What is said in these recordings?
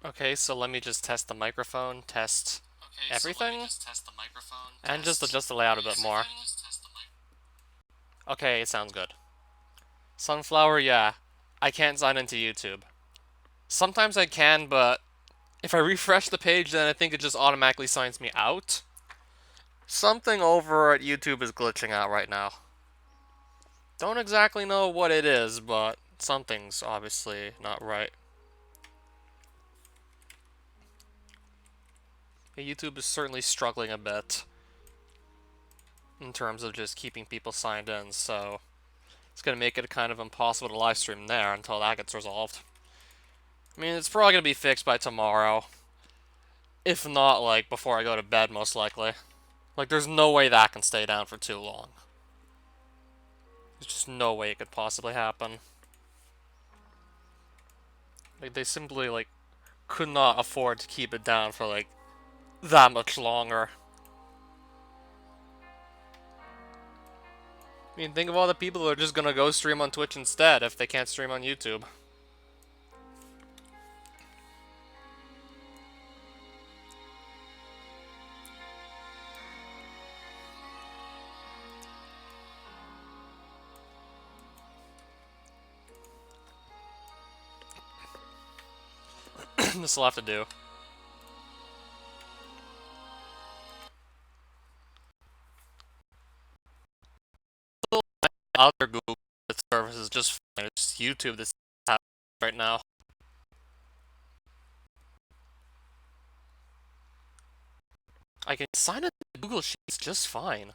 Okay, so let me just test the microphone, test everything, and just adjust the layout a bit more. Okay, it sounds good. Sunflower, yeah. I can't sign into YouTube. Sometimes I can, but if I refresh the page, then I think it just automatically signs me out. Something over at YouTube is glitching out right now. Don't exactly know what it is, but something's obviously not right. YouTube is certainly struggling a bit in terms of just keeping people signed in, so it's going to make it kind of impossible to live stream there until that gets resolved. I mean, it's probably going to be fixed by tomorrow. If not, like, before I go to bed, most likely. Like, there's no way that can stay down for too long. There's just no way it could possibly happen. Like, they simply, like, could not afford to keep it down for, like, that much longer. I mean, think of all the people that are just gonna go stream on Twitch instead if they can't stream on YouTube. This will have to do. Other Google services just fine. It's just YouTube that's happening right now. I can sign into Google Sheets just fine.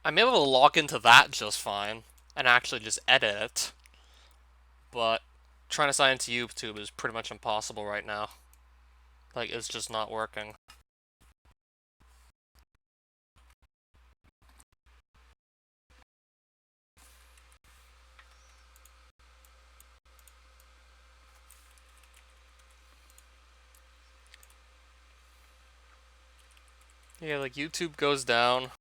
I'm able to log into that just fine and actually just edit it. But trying to sign into YouTube is pretty much impossible right now. Like, it's just not working. Yeah, like, YouTube goes down.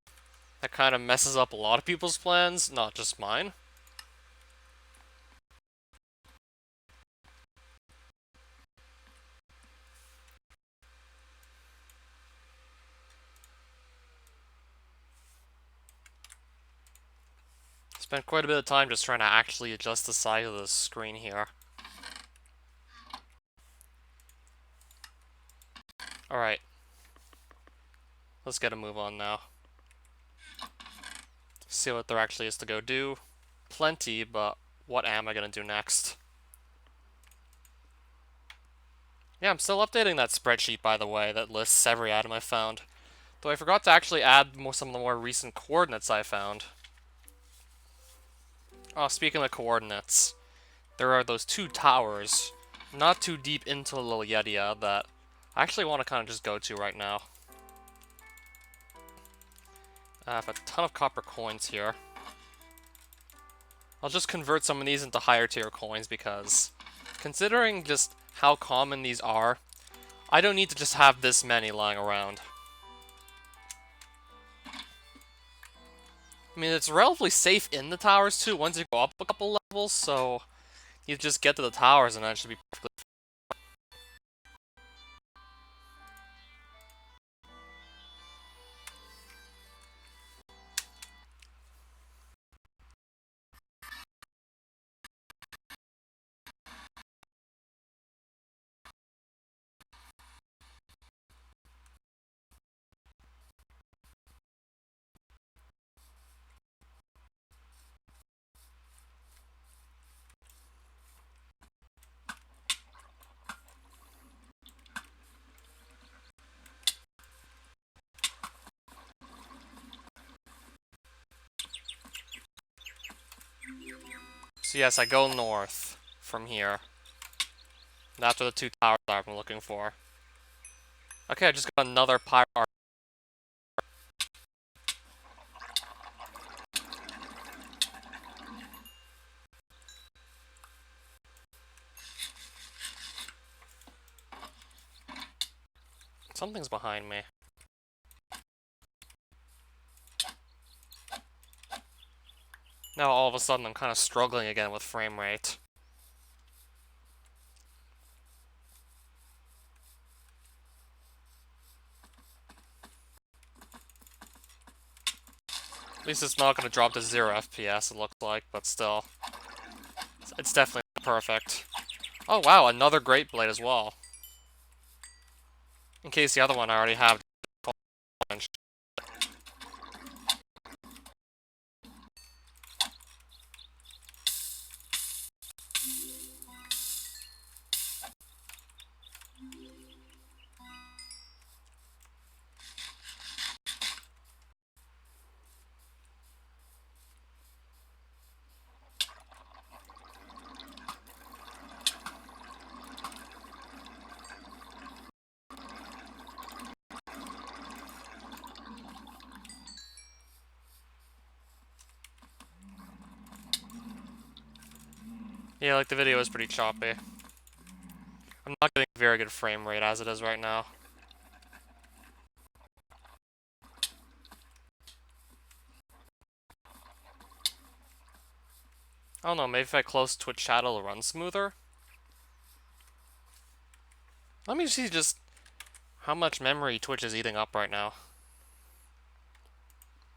That kind of messes up a lot of people's plans, not just mine. Spent quite a bit of time just trying to actually adjust the size of the screen here. Alright. Let's get a move on now. See what there actually is to go do. Plenty, but what am I going to do next? Yeah, I'm still updating that spreadsheet, by the way, that lists every item I found. Though I forgot to actually add some of the more recent coordinates I found. Oh, speaking of coordinates, there are those two towers, not too deep into Lilyetia, that I actually want to kind of just go to right now. I have a ton of copper coins here. I'll just convert some of these into higher tier coins because, considering just how common these are, I don't need to just have this many lying around. I mean, it's relatively safe in the towers too once you go up a couple levels, so you just get to the towers and that should be perfectly fine. So yes, I go north from here. That's where the two towers are I'm looking for. Okay, I just got another pyro. Something's behind me. Now all of a sudden I'm kind of struggling again with frame rate. At least it's not going to drop to 0 FPS, it looks like, but still. It's definitely perfect. Oh wow, another Great Blade as well. In case the other one I already have. Yeah, like the video is pretty choppy. I'm not getting a very good frame rate as it is right now. I don't know, maybe if I close Twitch chat it'll run smoother? Let me see just how much memory Twitch is eating up right now.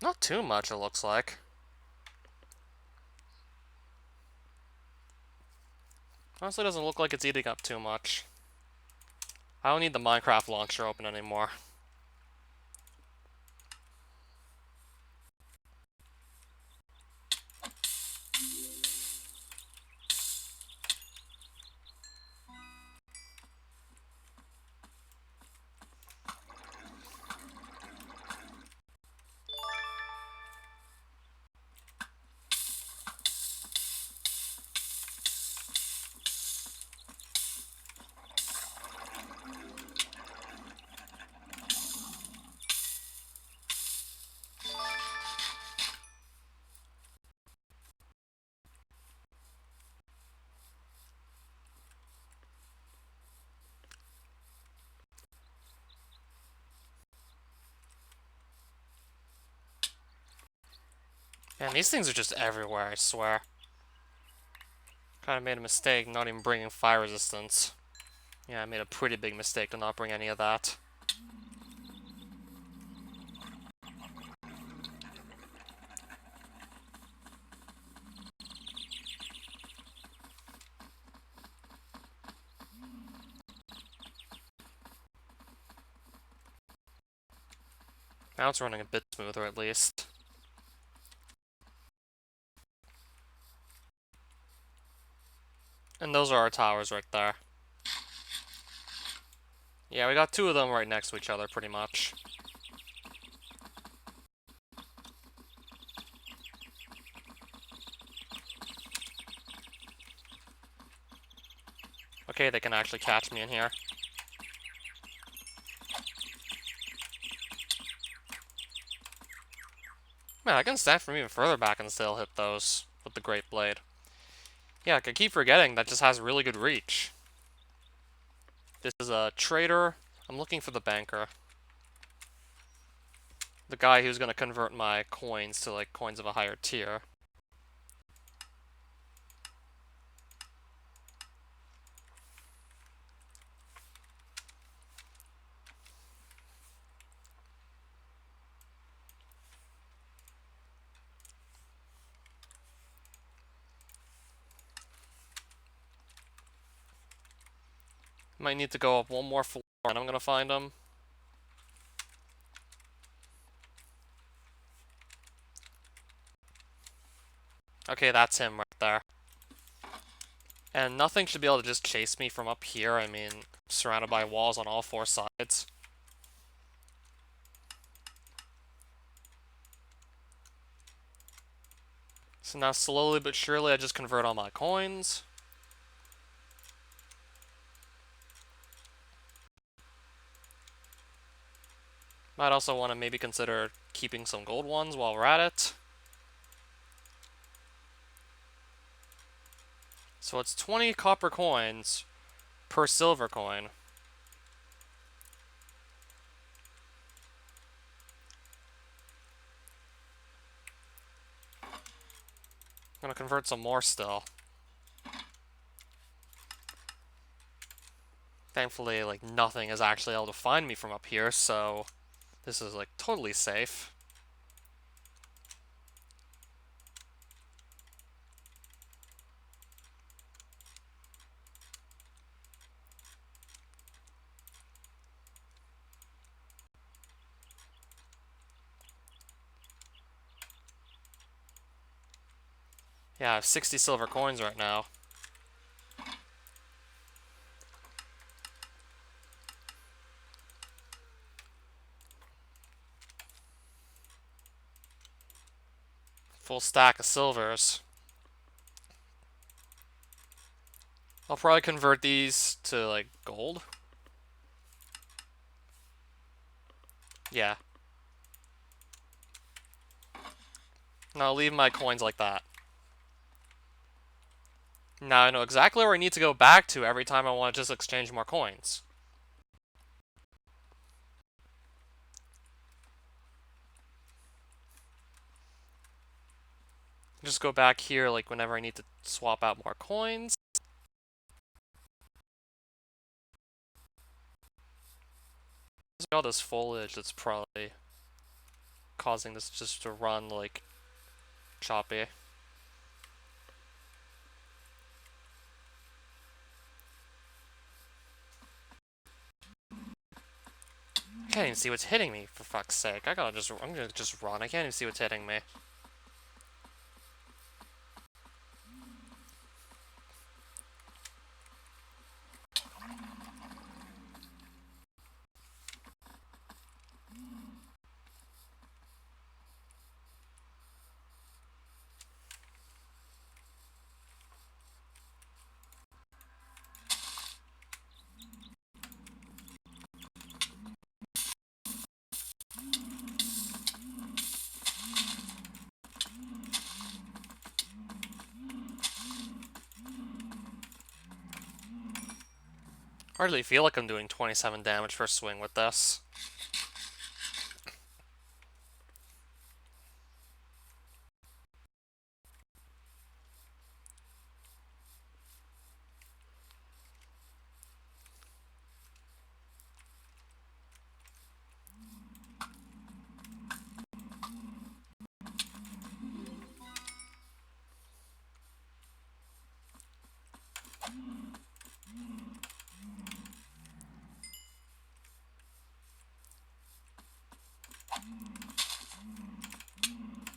Not too much, it looks like. Honestly, doesn't look like it's eating up too much. I don't need the Minecraft launcher open anymore. Man, these things are just everywhere, I swear. Kinda made a mistake not even bringing fire resistance. Yeah, I made a pretty big mistake to not bring any of that. Now it's running a bit smoother at least. And those are our towers right there. Yeah, we got two of them right next to each other, pretty much. Okay, they can actually catch me in here. Man, I can stand from even further back and still hit those with the Great Blade. Yeah, I keep forgetting that just has really good reach. This is a trader. I'm looking for the banker. The guy who's going to convert my coins to, like, coins of a higher tier. Might need to go up one more floor and I'm going to find him. Okay, that's him right there. And nothing should be able to just chase me from up here. I mean, surrounded by walls on all four sides. So now slowly but surely I just convert all my coins. Might also want to maybe consider keeping some gold ones while we're at it. So it's 20 copper coins per silver coin. gonna convert some more still. Thankfully, like, nothing is actually able to find me from up here, so this is, like, totally safe. Yeah, I have 60 silver coins right now. Full stack of silvers. I'll probably convert these to, like, gold. Yeah. And I'll leave my coins like that. Now I know exactly where I need to go back to every time I want to just exchange more coins. Just go back here, like, whenever I need to swap out more coins. There's all this foliage that's probably causing this just to run, like, choppy. I can't even see what's hitting me, for fuck's sake. I'm gonna just run. I can't even see what's hitting me. Hardly feel like I'm doing 27 damage per swing with this.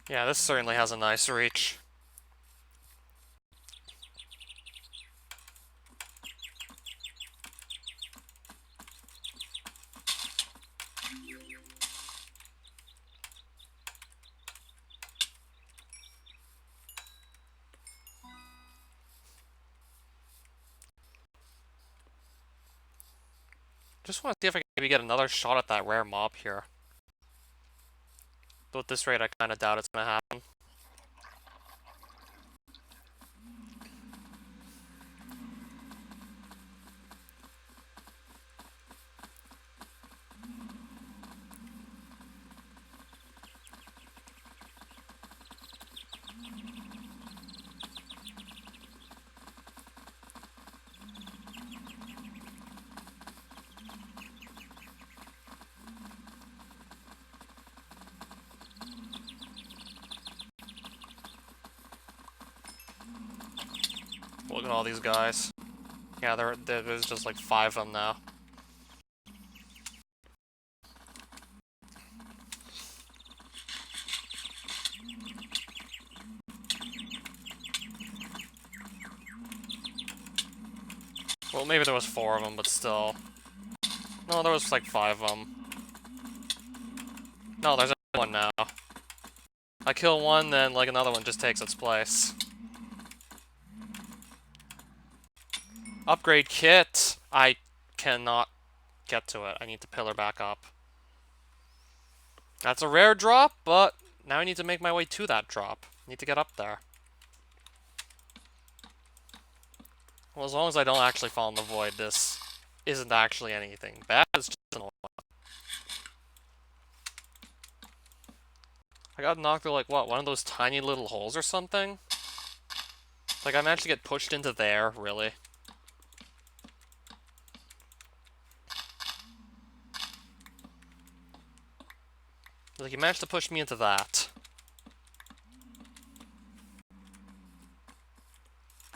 Yeah, this certainly has a nice reach. Just want to see if I can maybe get another shot at that rare mob here. Though at this rate, I kind of doubt it's going to happen. Look at all these guys. Yeah, there's just like 5 of them now. Well, maybe there was 4 of them, but still. No, there was like 5 of them. No, there's one now. I kill one, then like another one just takes its place. Upgrade kit! I cannot get to it. I need to pillar back up. That's a rare drop, but now I need to make my way to that drop. I need to get up there. Well, as long as I don't actually fall in the void, this isn't actually anything bad. It's just annoying. I got knocked through, like, what, one of those tiny little holes or something? Like, I managed to get pushed into there, really. Like, you managed to push me into that.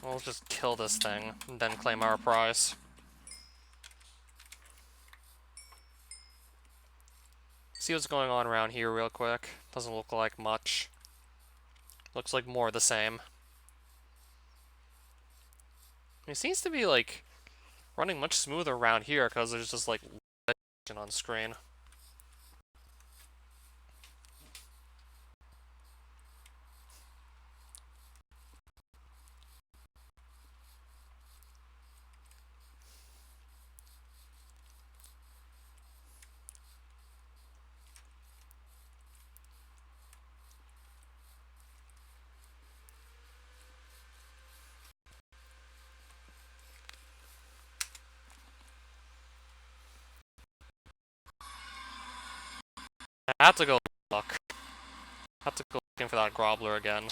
We'll just kill this thing, and then claim our prize. See what's going on around here real quick. Doesn't look like much. Looks like more of the same. It seems to be, like, running much smoother around here, because there's just, like, on screen. I have to go look. I have to go looking for that Grobbler again.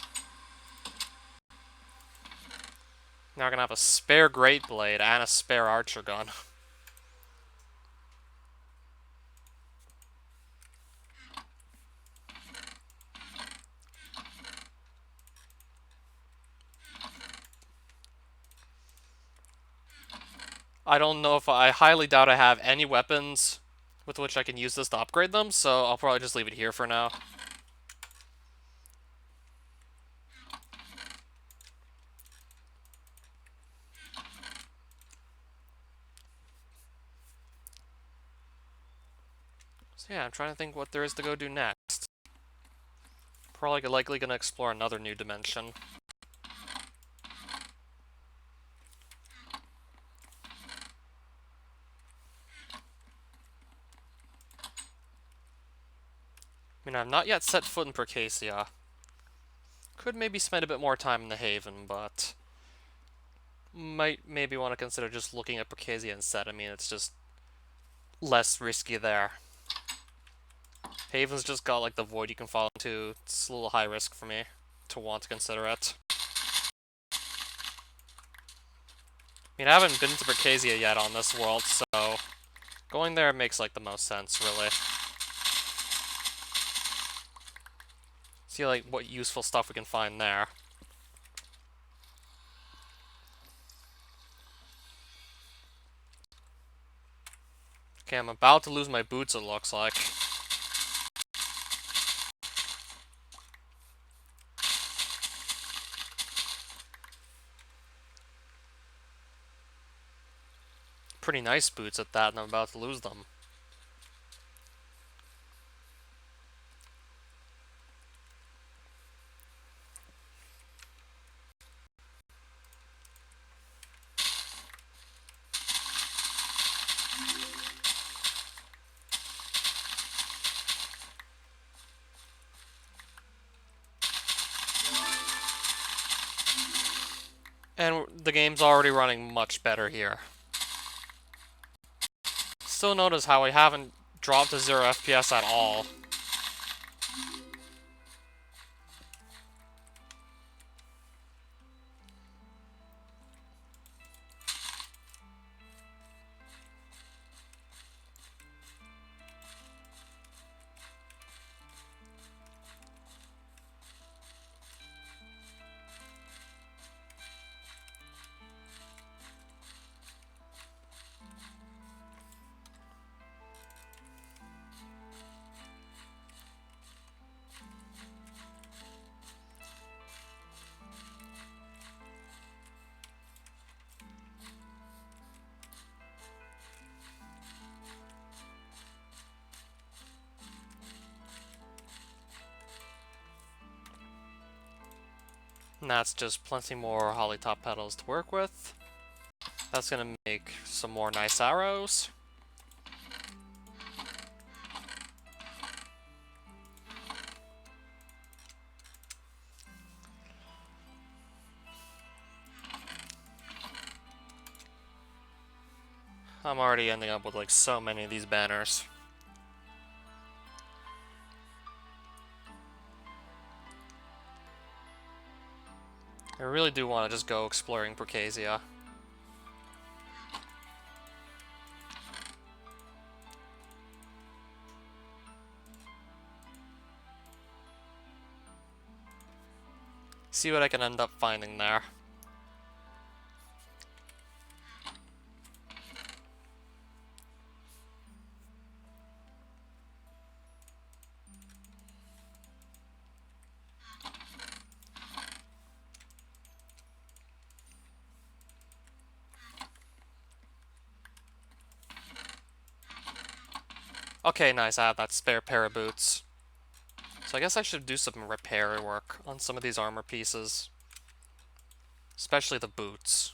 Now we're gonna have a spare Great Blade and a spare Archer gun. I don't know if I highly doubt I have any weapons with which I can use this to upgrade them, so I'll probably just leave it here for now. So yeah, I'm trying to think what there is to go do next. Probably likely gonna explore another new dimension. I mean, I've not yet set foot in Percasia. Could maybe spend a bit more time in the Haven, but might maybe want to consider just looking at Percasia instead. I mean, it's just less risky there. Haven's just got like the void you can fall into. It's a little high risk for me to want to consider it. I mean, I haven't been to Percasia yet on this world, so going there makes like the most sense, really. See like what useful stuff we can find there. Okay, I'm about to lose my boots, it looks like. Pretty nice boots at that, and I'm about to lose them. And the game's already running much better here. Still notice how we haven't dropped to 0 FPS at all. And that's just plenty more holly top petals to work with. That's gonna make some more nice arrows. I'm already ending up with like so many of these banners. I really do want to just go exploring Bercasia. See what I can end up finding there. Okay, nice, I have that spare pair of boots. So I guess I should do some repair work on some of these armor pieces. Especially the boots.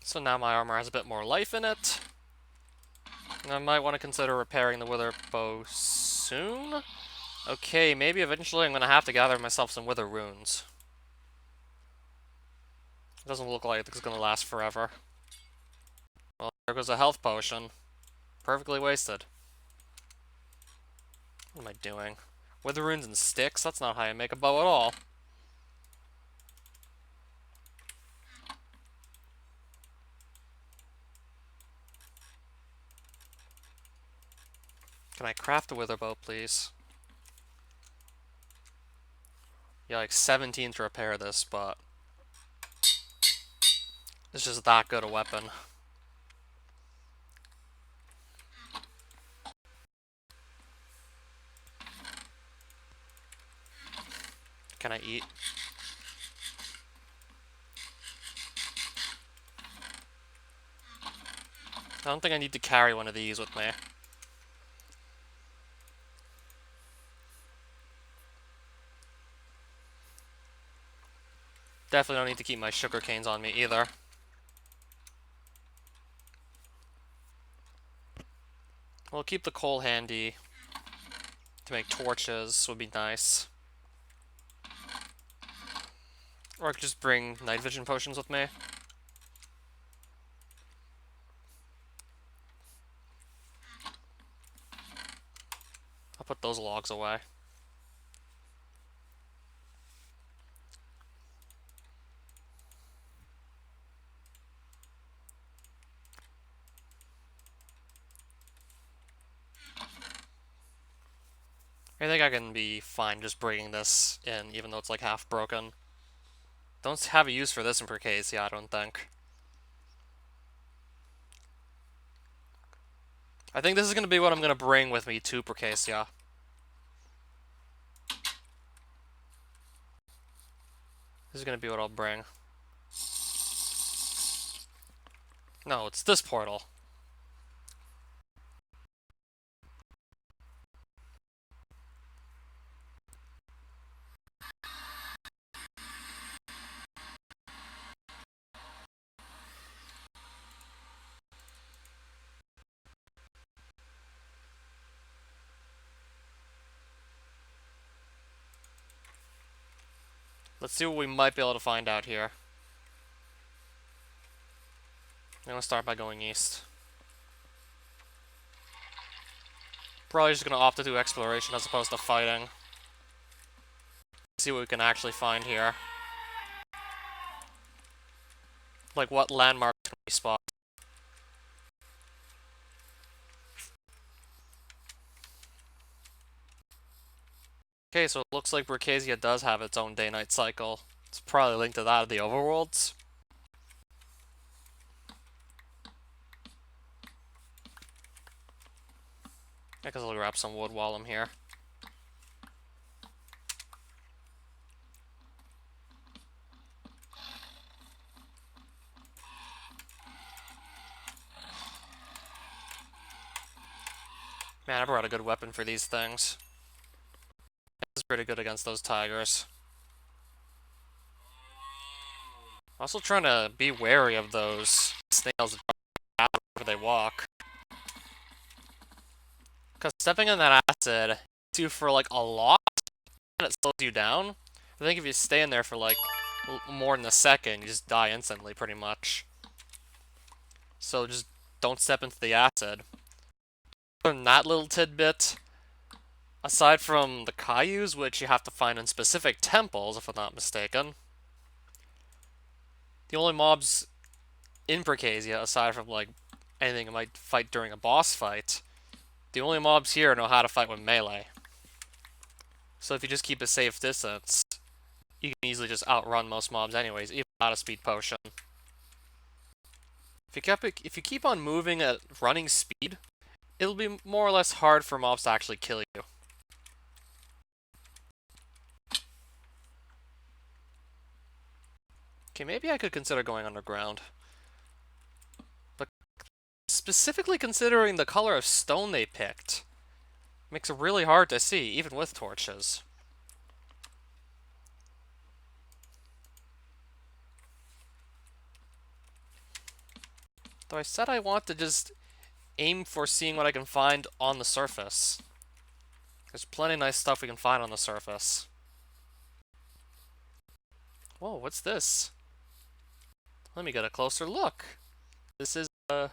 So now my armor has a bit more life in it. And I might want to consider repairing the wither bow soon? Okay, maybe eventually I'm going to have to gather myself some wither runes. It doesn't look like it's going to last forever. Well, there goes a health potion. Perfectly wasted. What am I doing? Wither runes and sticks? That's not how you make a bow at all. Can I craft a wither bow, please? Yeah, like 17 to repair this, but it's just that good a weapon. Can I eat? I don't think I need to carry one of these with me. Definitely don't need to keep my sugar canes on me either. We'll keep the coal handy to make torches, would be nice. Or I could just bring night vision potions with me. I'll put those logs away. I think I can be fine just bringing this in, even though it's like half broken. Don't have a use for this in Percasia, I don't think. I think this is going to be what I'm going to bring with me to Percasia. This is going to be what I'll bring. No, it's this portal. Let's see what we might be able to find out here. I'm going to start by going east. Probably just going to opt to do exploration as opposed to fighting. See what we can actually find here. Like, what landmarks can we spot? Okay, so it looks like Bercasia does have its own day-night cycle. It's probably linked to that of the overworlds. I guess I'll grab some wood while I'm here. Man, I brought a good weapon for these things. This is pretty good against those tigers. Also trying to be wary of those snails where they walk. Because stepping in that acid hits you for like a lot, and it slows you down. I think if you stay in there for like more than a second, you just die instantly, pretty much. So just don't step into the acid. From that little tidbit, aside from the Kayus, which you have to find in specific temples, if I'm not mistaken, the only mobs in Percasia, aside from like anything you might fight during a boss fight, the only mobs here know how to fight with melee. So if you just keep a safe distance, you can easily just outrun most mobs anyways, even without a speed potion. If you keep on moving at running speed, it'll be more or less hard for mobs to actually kill you. Okay, maybe I could consider going underground. But specifically considering the color of stone they picked, makes it really hard to see, even with torches. Though I said I want to just aim for seeing what I can find on the surface. There's plenty of nice stuff we can find on the surface. Whoa, what's this? Let me get a closer look. This is, I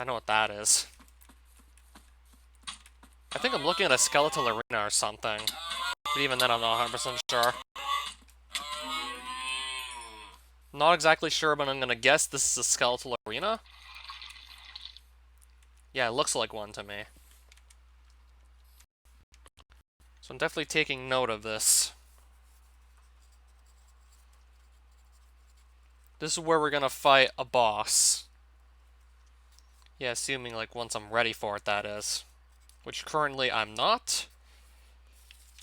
know what that is. I think I'm looking at a skeletal arena or something. But even then, I'm not 100% sure. Not exactly sure, but I'm gonna guess this is a skeletal arena. Yeah, it looks like one to me. So I'm definitely taking note of this. This is where we're gonna fight a boss. Yeah, assuming like once I'm ready for it, that is. Which currently I'm not.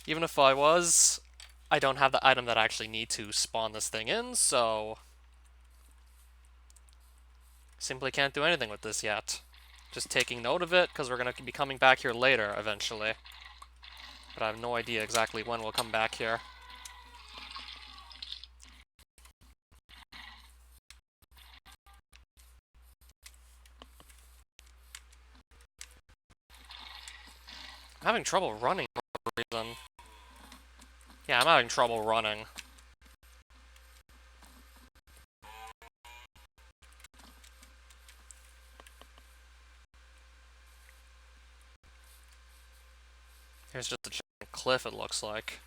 Even if I was, I don't have the item that I actually need to spawn this thing in, so simply can't do anything with this yet. Just taking note of it, because we're going to be coming back here later, eventually. But I have no idea exactly when we'll come back here. I'm having trouble running for some reason. Yeah, I'm having trouble running. Here's just a giant cliff, it looks like.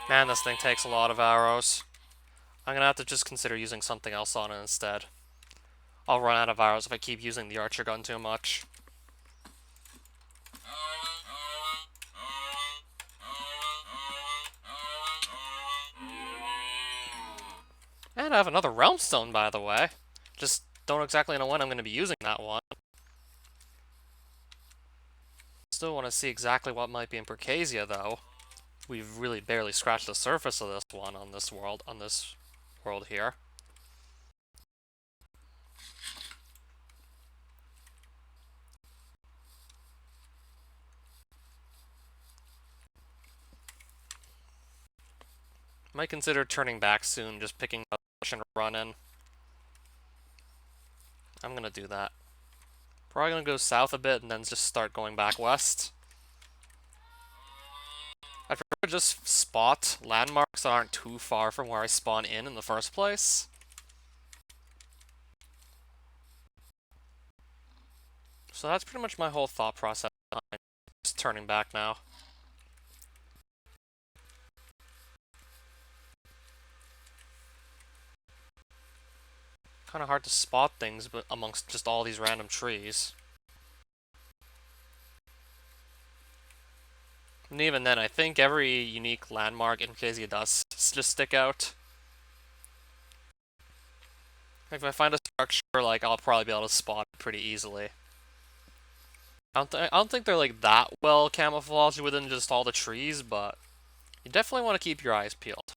Man, this thing takes a lot of arrows. I'm gonna have to just consider using something else on it instead. I'll run out of arrows if I keep using the archer gun too much. And I have another realm stone, by the way. Just don't exactly know when I'm going to be using that one. Still want to see exactly what might be in Percasia, though. We've really barely scratched the surface of this one on this world here. Might consider turning back soon, just picking up and run in. I'm gonna do that. Probably gonna go south a bit and then just start going back west. I'd prefer just spot landmarks that aren't too far from where I spawn in the first place. So that's pretty much my whole thought process behind just turning back now. Kind of hard to spot things but amongst just all these random trees. And even then, I think every unique landmark in Percasia does just stick out. Like if I find a structure, like I'll probably be able to spot it pretty easily. I don't think they're like that well camouflaged within just all the trees, but You definitely want to keep your eyes peeled.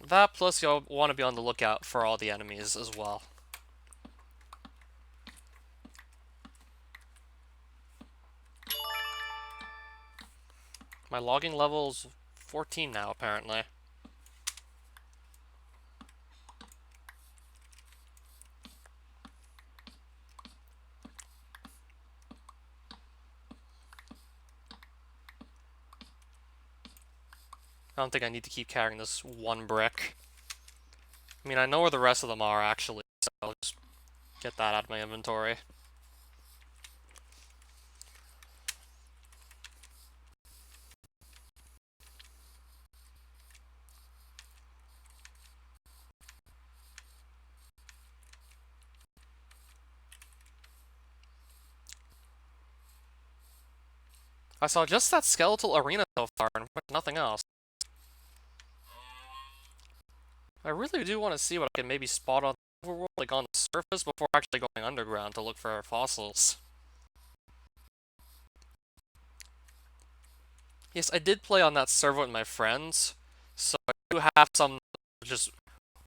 That, plus you'll want to be on the lookout for all the enemies as well. My logging level's 14 now, apparently. I don't think I need to keep carrying this one brick. I mean, I know where the rest of them are, actually, so I'll just get that out of my inventory. I saw just that skeletal arena so far, and nothing else. I really do want to see what I can maybe spot on the overworld, like on the surface, before actually going underground to look for fossils. Yes, I did play on that server with my friends, so I do have some just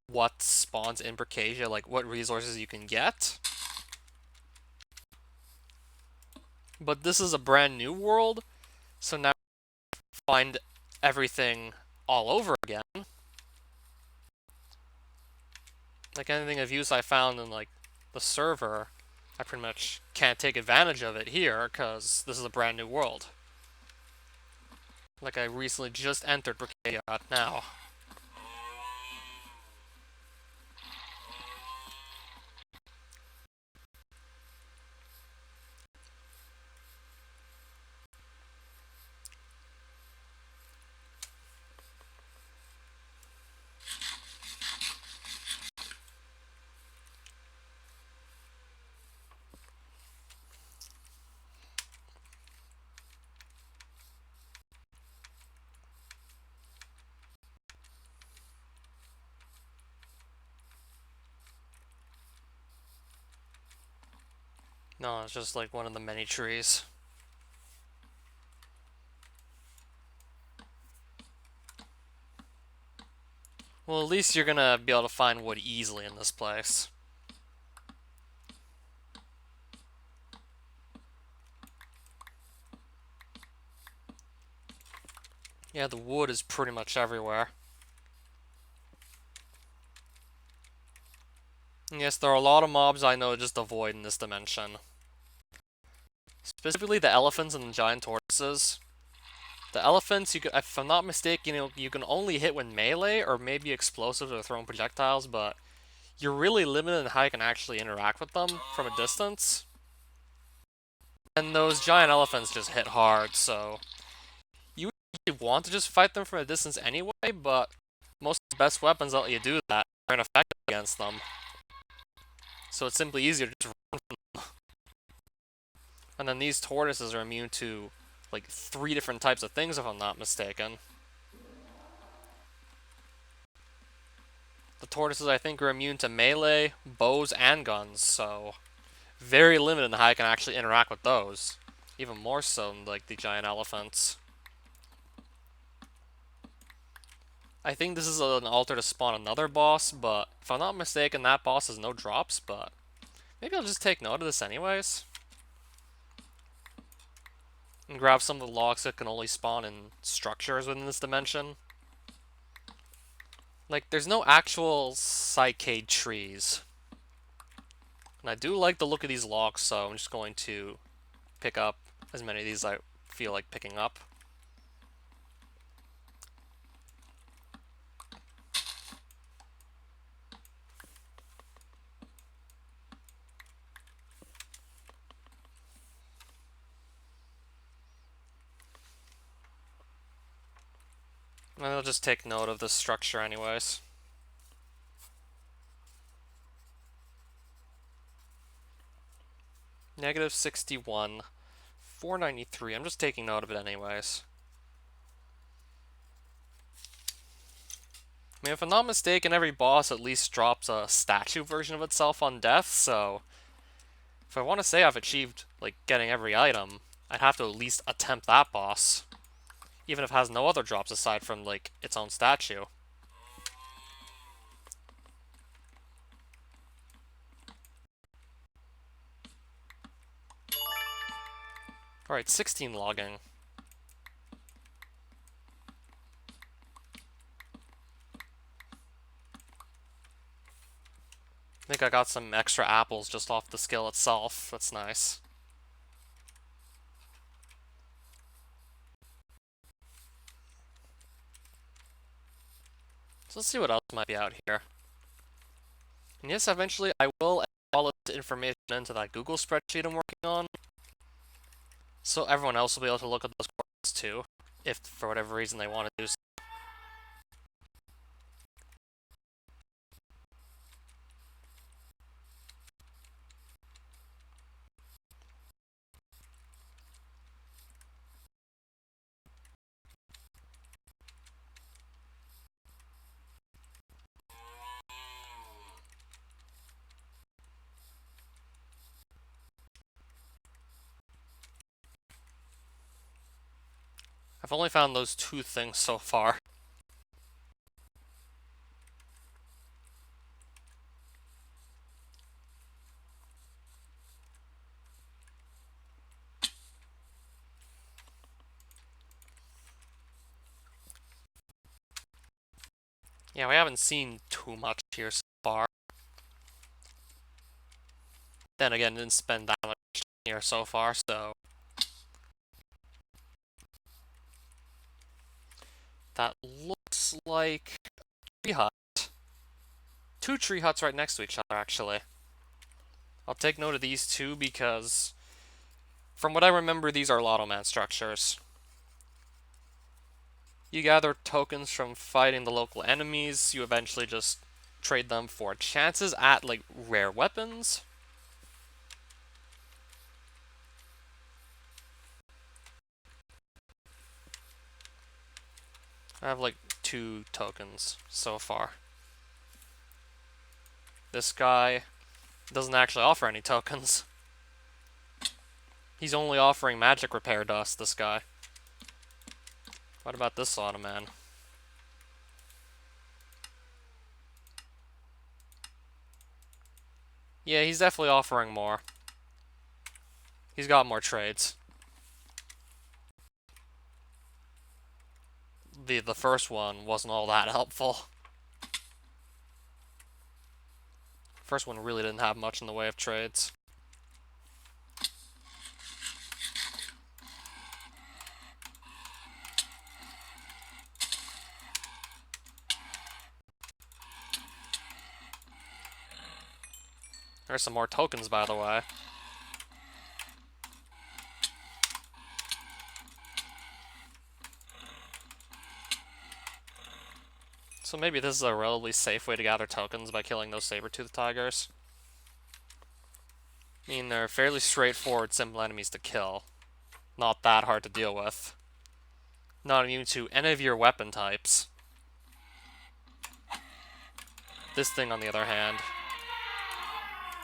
what spawns in Berkasia, like what resources you can get. But this is a brand new world, so now I find everything all over again. Like anything of use I found in like the server, I pretty much can't take advantage of it here because this is a brand new world. Like I recently just entered Berkasia now. No, it's just like one of the many trees. Well, at least you're gonna be able to find wood easily in this place. Yeah, the wood is pretty much everywhere. And yes, there are a lot of mobs I know just avoid in this dimension. Specifically the elephants and the giant tortoises. The elephants, you can, if I'm not mistaken, you can only hit with melee or maybe explosives or throwing projectiles, but you're really limited in how you can actually interact with them from a distance. And those giant elephants just hit hard, so you would want to just fight them from a distance anyway, but most of the best weapons that let you do that are ineffective against them. So it's simply easier to just run from them. And then these tortoises are immune to like 3 different types of things, if I'm not mistaken. The tortoises, I think, are immune to melee, bows, and guns, so very limited in how I can actually interact with those. Even more so than, like, the giant elephants. I think this is an altar to spawn another boss, but if I'm not mistaken, that boss has no drops, but maybe I'll just take note of this anyways. And grab some of the logs that can only spawn in structures within this dimension. Like, there's no actual cycade trees. And I do like the look of these logs, so I'm just going to pick up as many of these as I feel like picking up. And I'll just take note of this structure anyways. Negative 61, 493. I'm just taking note of it anyways. I mean, if I'm not mistaken, every boss at least drops a statue version of itself on death, so if I want to say I've achieved, like, getting every item, I'd have to at least attempt that boss. even if it has no other drops aside from, like, its own statue. Alright, 16 logging. I think I got some extra apples just off the skill itself. That's nice. So let's see what else might be out here. And yes, eventually I will add all this information into that Google spreadsheet I'm working on, so everyone else will be able to look at those coordinates too, if for whatever reason they want to do so. I've only found those 2 things so far. Yeah, we haven't seen too much here so far. Then again, didn't spend that much here so far, so... That looks like a tree hut. 2 tree huts right next to each other, actually. I'll take note of these 2 because, from what I remember, these are Lotto Man structures. You gather tokens from fighting the local enemies. You eventually just trade them for chances at, like, rare weapons. I have, like, 2 tokens so far. This guy doesn't actually offer any tokens. He's only offering magic repair dust, this guy. What about this Lotto Man? Yeah, he's definitely offering more. He's got more trades. The first one wasn't all that helpful. First one really didn't have much in the way of trades. There's some more tokens, by the way. So maybe this is a relatively safe way to gather tokens by killing those saber-toothed tigers. I mean, they're fairly straightforward, simple enemies to kill. Not that hard to deal with. Not immune to any of your weapon types. This thing, on the other hand.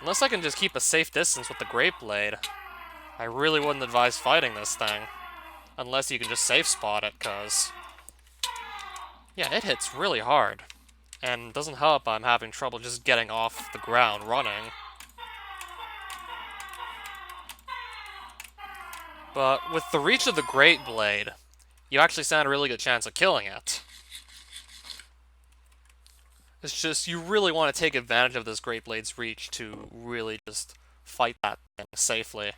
Unless I can just keep a safe distance with the Great Blade, I really wouldn't advise fighting this thing. Unless you can just safe spot it, cause... yeah, it hits really hard. And doesn't help I'm having trouble just getting off the ground running. But with the reach of the Great Blade, you actually stand a really good chance of killing it. It's just, you really want to take advantage of this Great Blade's reach to really just fight that thing safely.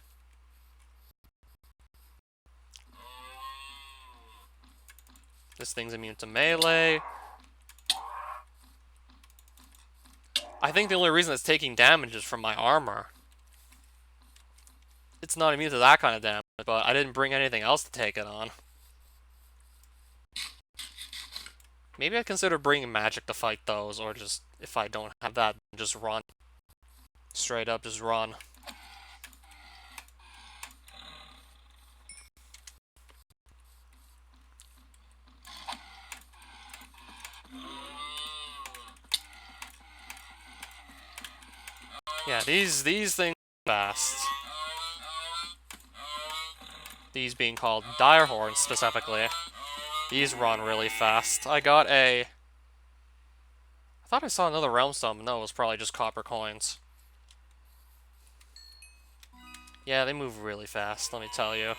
This thing's immune to melee. I think the only reason it's taking damage is from my armor. It's not immune to that kind of damage, but I didn't bring anything else to take it on. Maybe I consider bringing magic to fight those, or just, if I don't have that, just run. Straight up, just run. Yeah, these things are fast. These being called dire horns, specifically. These run really fast. I got a... I thought I saw another realm stone, but no, it was probably just copper coins. Yeah, they move really fast, let me tell you.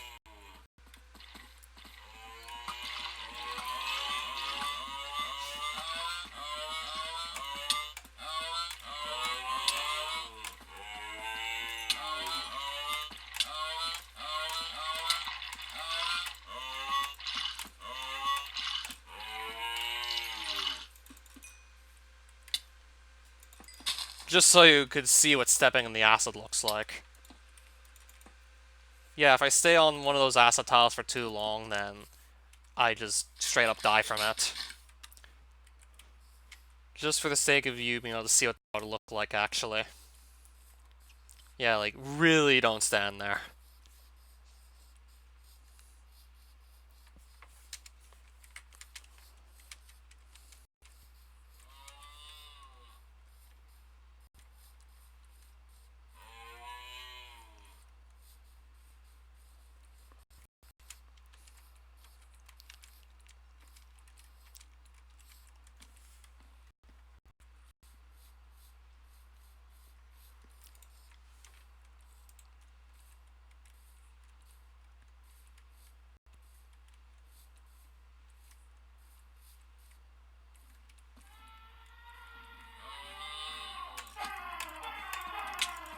Just so you could see what stepping in the acid looks like. Yeah, if I stay on one of those acid tiles for too long, then I just straight up die from it. Just for the sake of you being able to see what that would look like, actually. Yeah, like, really don't stand there.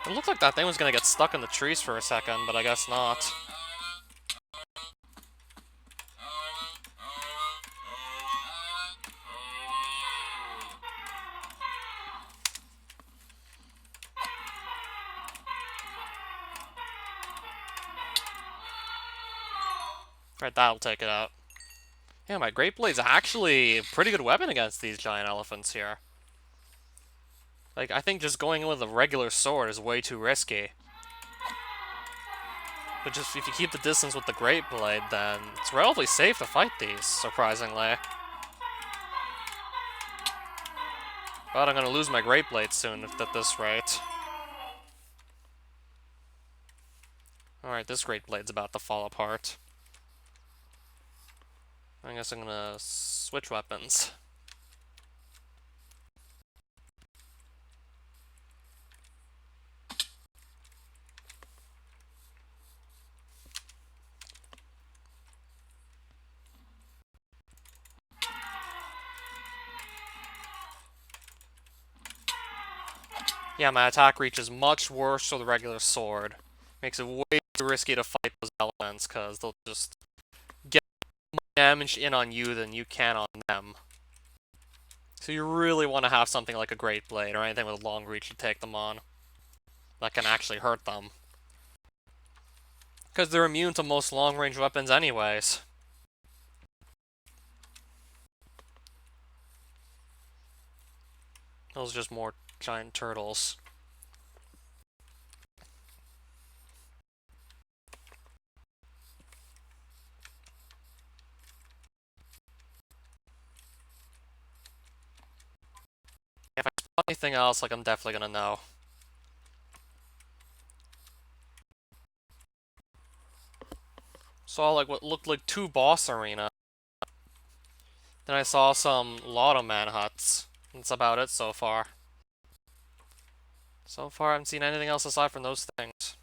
It looked like that thing was gonna get stuck in the trees for a second, but I guess not. Right, that'll take it out. Yeah, my Great Blade's actually a pretty good weapon against these giant elephants here. Like, I think just going in with a regular sword is way too risky. But just if you keep the distance with the Great Blade, then it's relatively safe to fight these, surprisingly. But I'm gonna lose my Great Blade soon at this rate. Alright, this Great Blade's about to fall apart. I guess I'm gonna switch weapons. Yeah, my attack reach is much worse with the regular sword. Makes it way too risky to fight those elephants, because they'll just get more damage in on you than you can on them. So you really want to have something like a Great Blade, or anything with long reach to take them on. That can actually hurt them. Because they're immune to most long-range weapons anyways. Those are just more giant turtles. If I spot anything else, like, I'm definitely gonna know. Saw, like, what looked like 2 boss arena. Then I saw some Lotto Man huts. That's about it so far. So far, I haven't seen anything else aside from those things.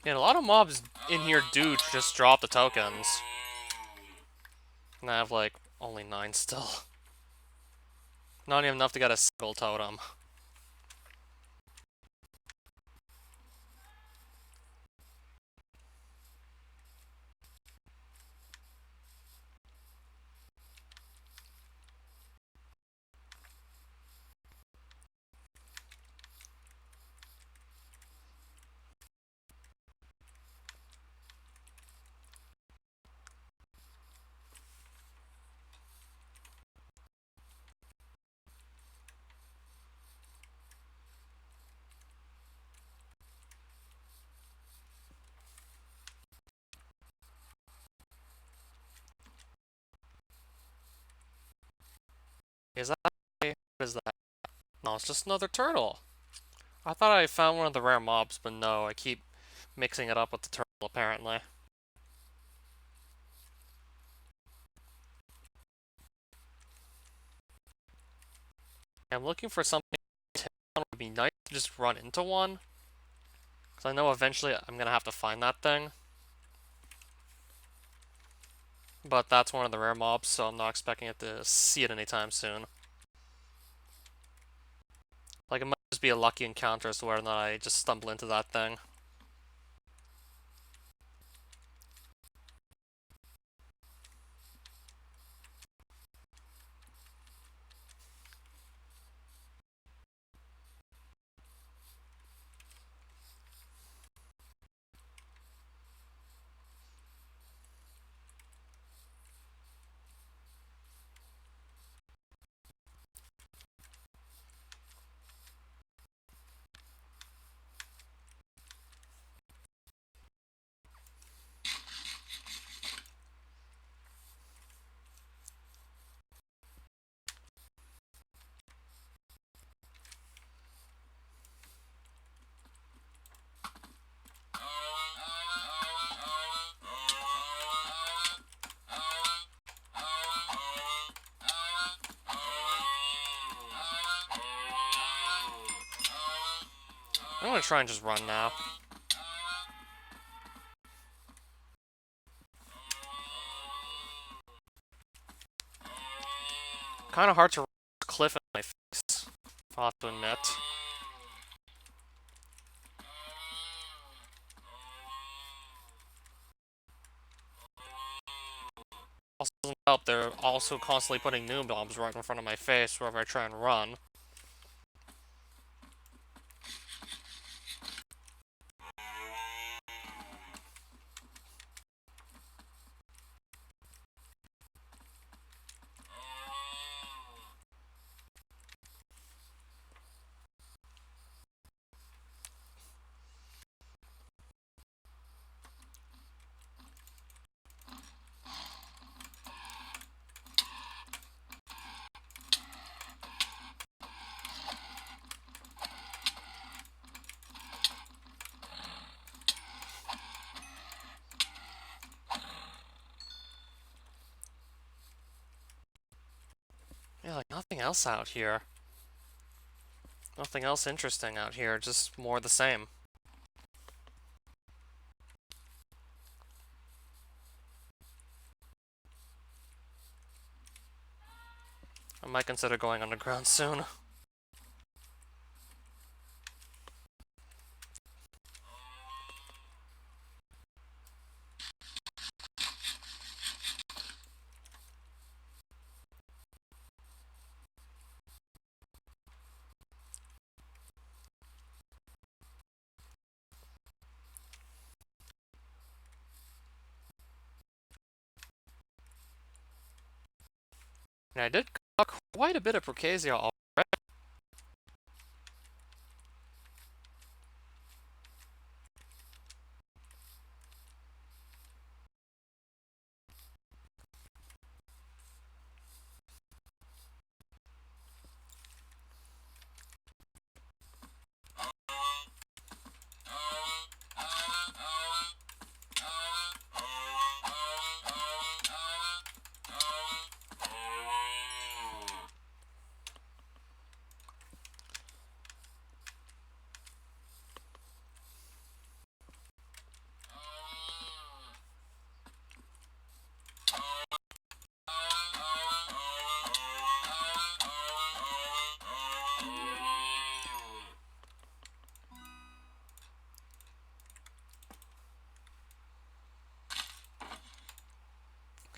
And a lot of mobs in here do just drop the tokens. And I have, like, only 9 still. Not even enough to get a single totem. Is that... what is that? No, it's just another turtle. I thought I found one of the rare mobs, but no, I keep mixing it up with the turtle, apparently. I'm looking for something that would be nice to just run into one. Because I know eventually I'm going to have to find that thing. But that's one of the rare mobs, so I'm not expecting it to see it anytime soon. Like, it might just be a lucky encounter as to whether or not I just stumble into that thing. I'm gonna try and just run now. Kind of hard to cliff in my face, I'll have to admit. Also doesn't help, they're also constantly putting new bombs right in front of my face wherever I try and run. Yeah, like nothing else out here. Nothing else interesting out here, just more the same. I might consider going underground soon. And I did got quite a bit of Procasia already.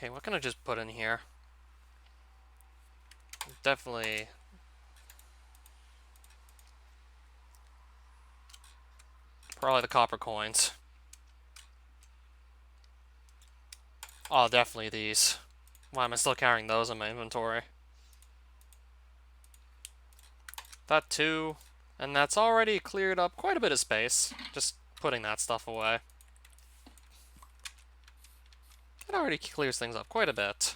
Okay, what can I just put in here? Definitely... Probably the copper coins. Oh, definitely these. Why am I still carrying those in my inventory? That too. And that's already cleared up quite a bit of space. Just putting that stuff away. It already clears things up quite a bit.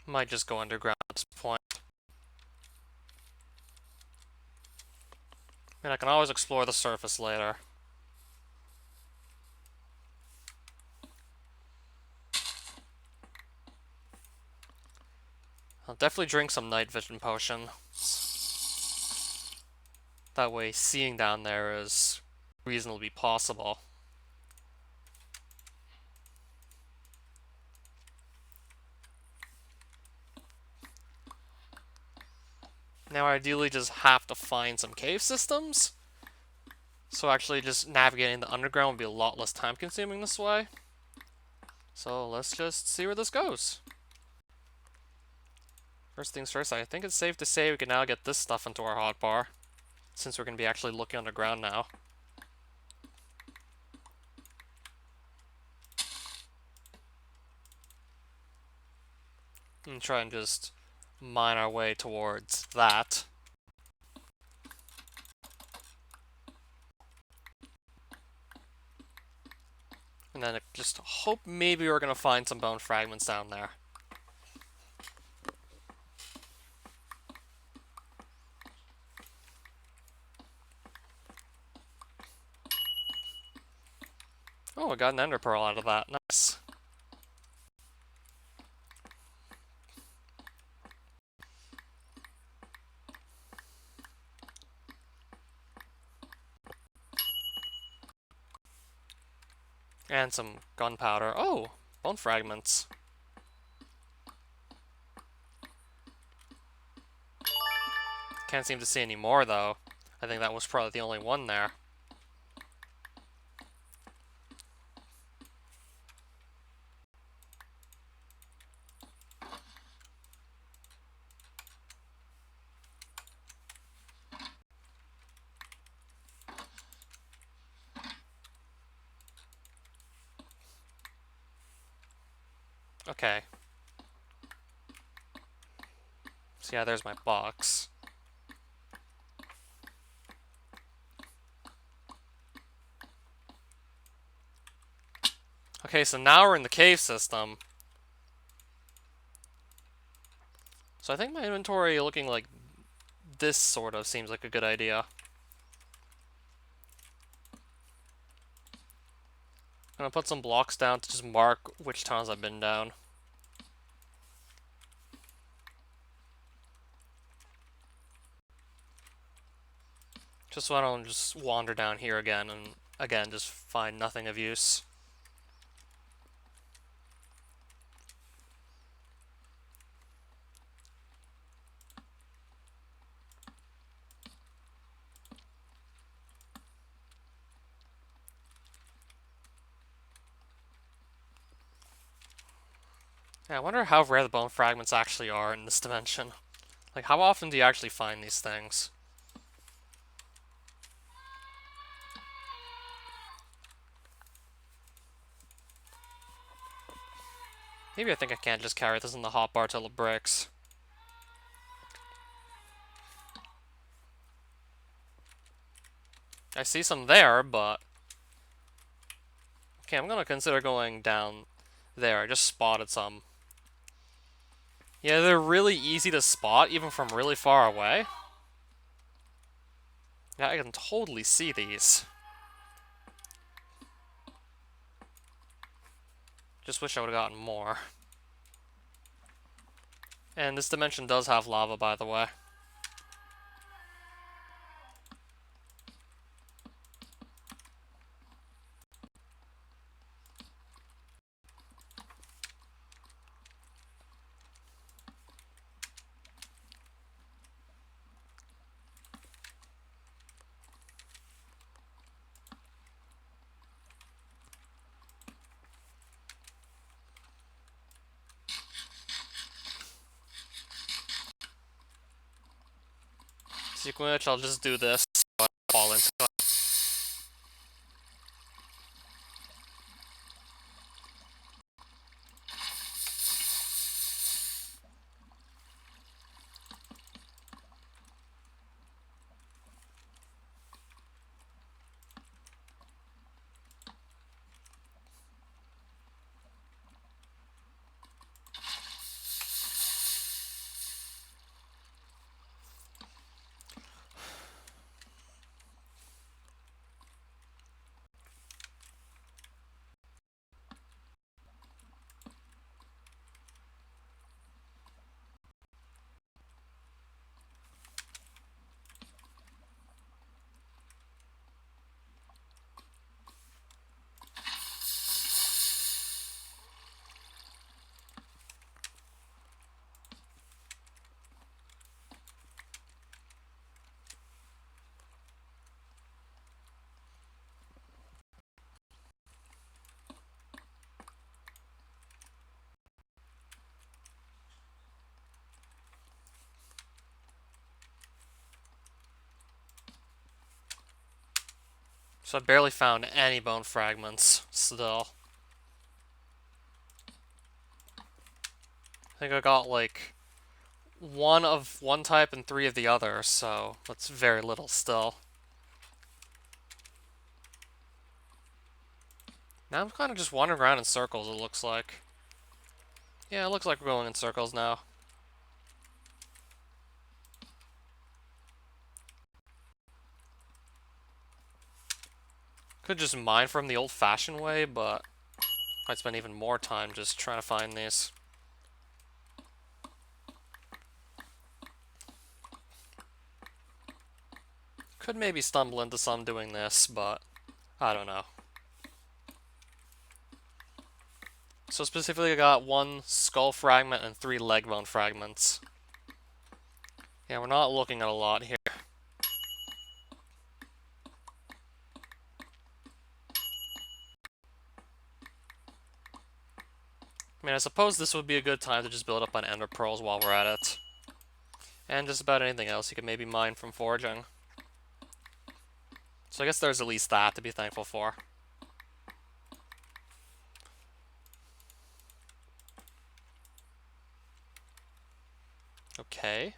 Might just go underground at this point. And I can always explore the surface later. I'll definitely drink some night vision potion. That way seeing down there is reasonably possible. Now I ideally just have to find some cave systems. So actually just navigating the underground would be a lot less time consuming this way. So let's just see where this goes. First things first, I think it's safe to say we can now get this stuff into our hotbar, since we're going to be actually looking underground now. And try and just mine our way towards that. And then just hope maybe we're going to find some bone fragments down there. Oh, I got an ender pearl out of that. Nice. And some gunpowder. Oh, bone fragments. Can't seem to see any more, though. I think that was probably the only one there. Okay. So yeah, there's my box. Okay, so now we're in the cave system. So I think my inventory looking like this sort of seems like a good idea. I'm gonna put some blocks down to just mark which tunnels I've been down. Just so I don't just wander down here again and again just find nothing of use. Yeah, I wonder how rare the bone fragments actually are in this dimension. Like, how often do you actually find these things? Maybe I think I can't just carry this in the hotbar till it breaks. I see some there, but... Okay, I'm gonna consider going down there. I just spotted some. Yeah, they're really easy to spot, even from really far away. Yeah, I can totally see these. Just wish I would have gotten more. And this dimension does have lava, by the way. Speaking of which, I'll just do this so I don't fall into it. So I barely found any bone fragments still. I think I got like one of one type and 3 of the other, so that's very little still. Now I'm kind of just wandering around in circles, it looks like. Yeah, it looks like we're going in circles now. Could just mine from the old-fashioned way, but I'd spend even more time just trying to find these. Could maybe stumble into some doing this, but I don't know. So specifically I got 1 skull fragment and 3 leg bone fragments. Yeah, we're not looking at a lot here. I mean, I suppose this would be a good time to just build up on ender pearls while we're at it. And just about anything else you could maybe mine from foraging. So I guess there's at least that to be thankful for. Okay.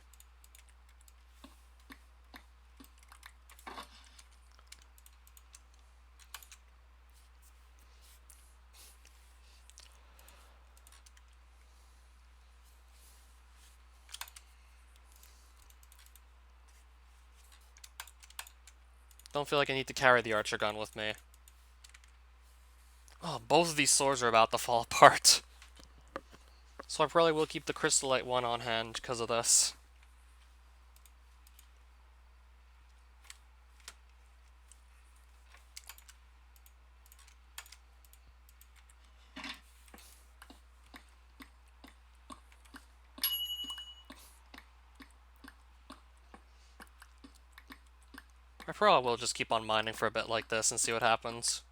Don't feel like I need to carry the archer gun with me. Oh, both of these swords are about to fall apart. So I probably will keep the crystallite one on hand because of this. I probably will just keep on mining for a bit like this and see what happens.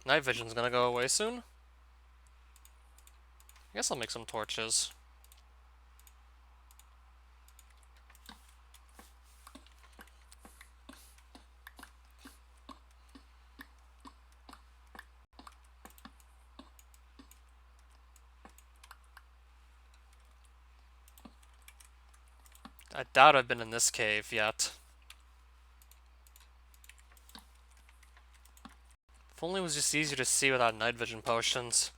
Night vision's gonna go away soon. I guess I'll make some torches. I doubt I've been in this cave yet. If only it was just easier to see without night vision potions.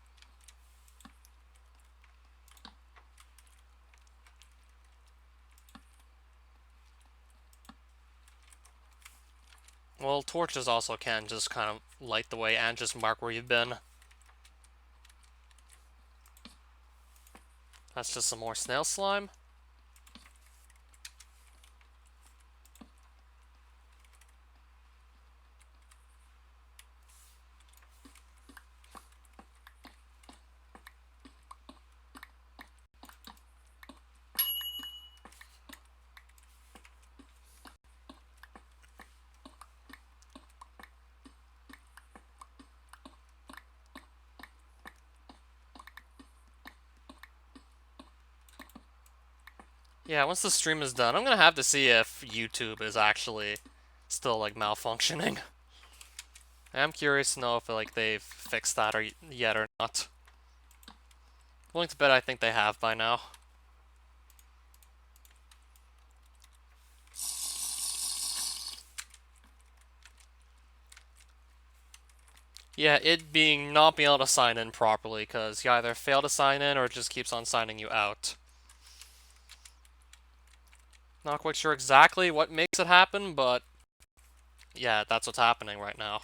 Well, torches also can just kind of light the way and just mark where you've been. That's just some more snail slime. Yeah, once the stream is done, I'm gonna have to see if YouTube is actually still, like, malfunctioning. I'm curious to know if, like, they've fixed that or yet or not. Willing to bet I think they have by now. Yeah, it being not being able to sign in properly, because you either fail to sign in or it just keeps on signing you out. Not quite sure exactly what makes it happen, but yeah, that's what's happening right now.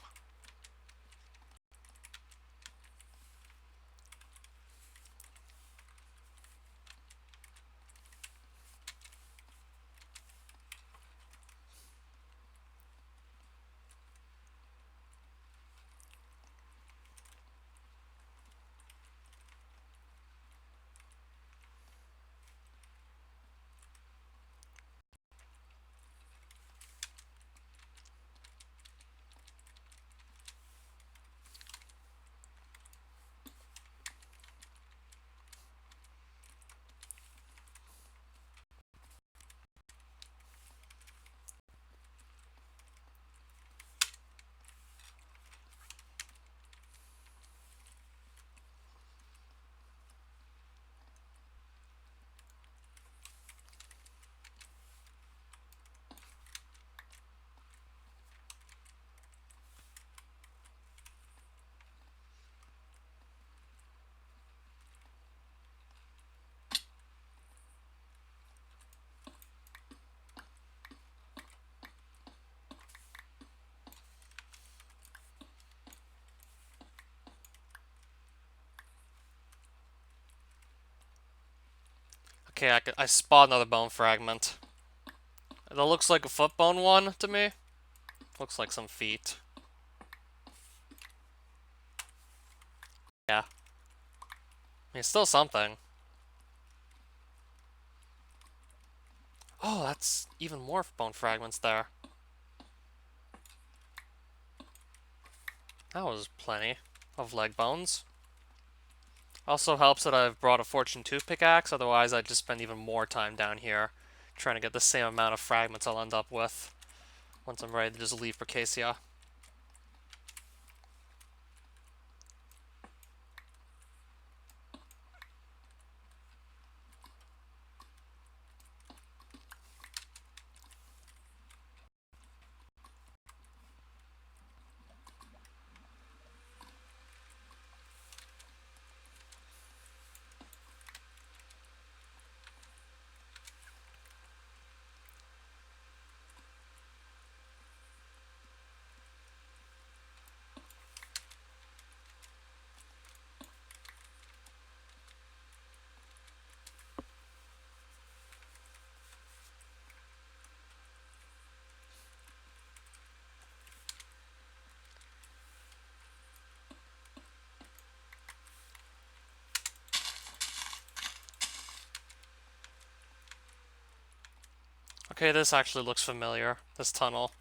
Okay, I spot another bone fragment. That looks like a foot bone one to me. Looks like some feet. Yeah. I mean, still something. Oh, that's even more bone fragments there. That was plenty of leg bones. Also helps that I've brought a Fortune 2 pickaxe, otherwise I'd just spend even more time down here trying to get the same amount of fragments I'll end up with once I'm ready to just leave Percacia. Okay, this actually looks familiar, this tunnel.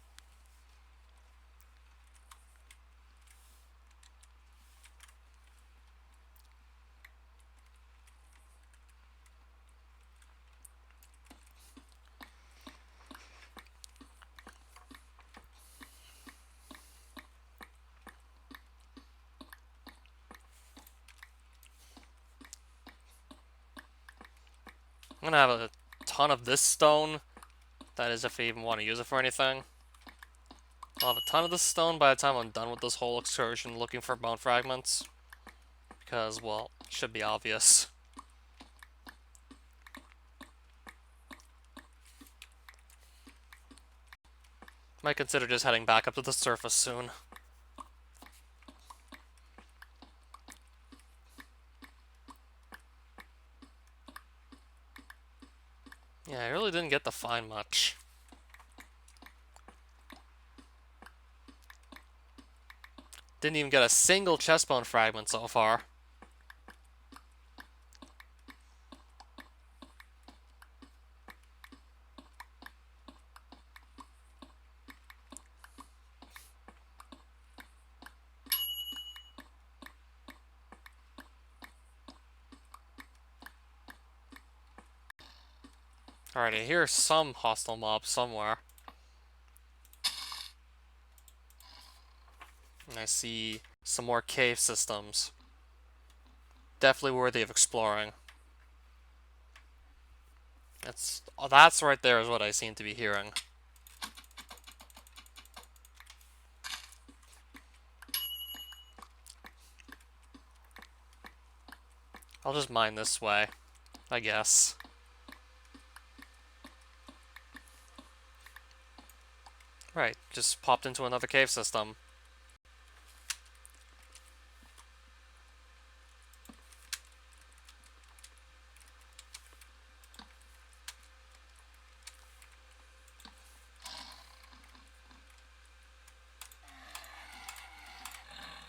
I'm gonna have a ton of this stone. That is, if I even want to use it for anything. I'll have a ton of this stone by the time I'm done with this whole excursion looking for bone fragments. Because, well, it should be obvious. Might consider just heading back up to the surface soon. Yeah, I really didn't get to find much. Didn't even get a single chest bone fragment so far. Alright, I hear some hostile mobs somewhere. And I see some more cave systems. Definitely worthy of exploring. That's right there is what I seem to be hearing. I'll just mine this way, I guess. Right, just popped into another cave system.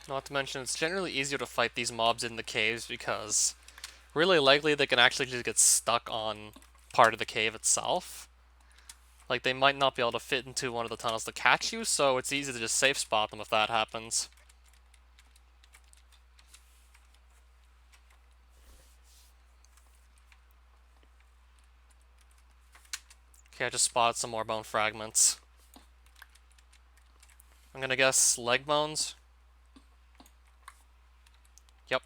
Not to mention, it's generally easier to fight these mobs in the caves because really likely they can actually just get stuck on part of the cave itself. Like, they might not be able to fit into one of the tunnels to catch you, so it's easy to just safe spot them if that happens. Okay, I just spotted some more bone fragments. I'm gonna guess leg bones. Yep.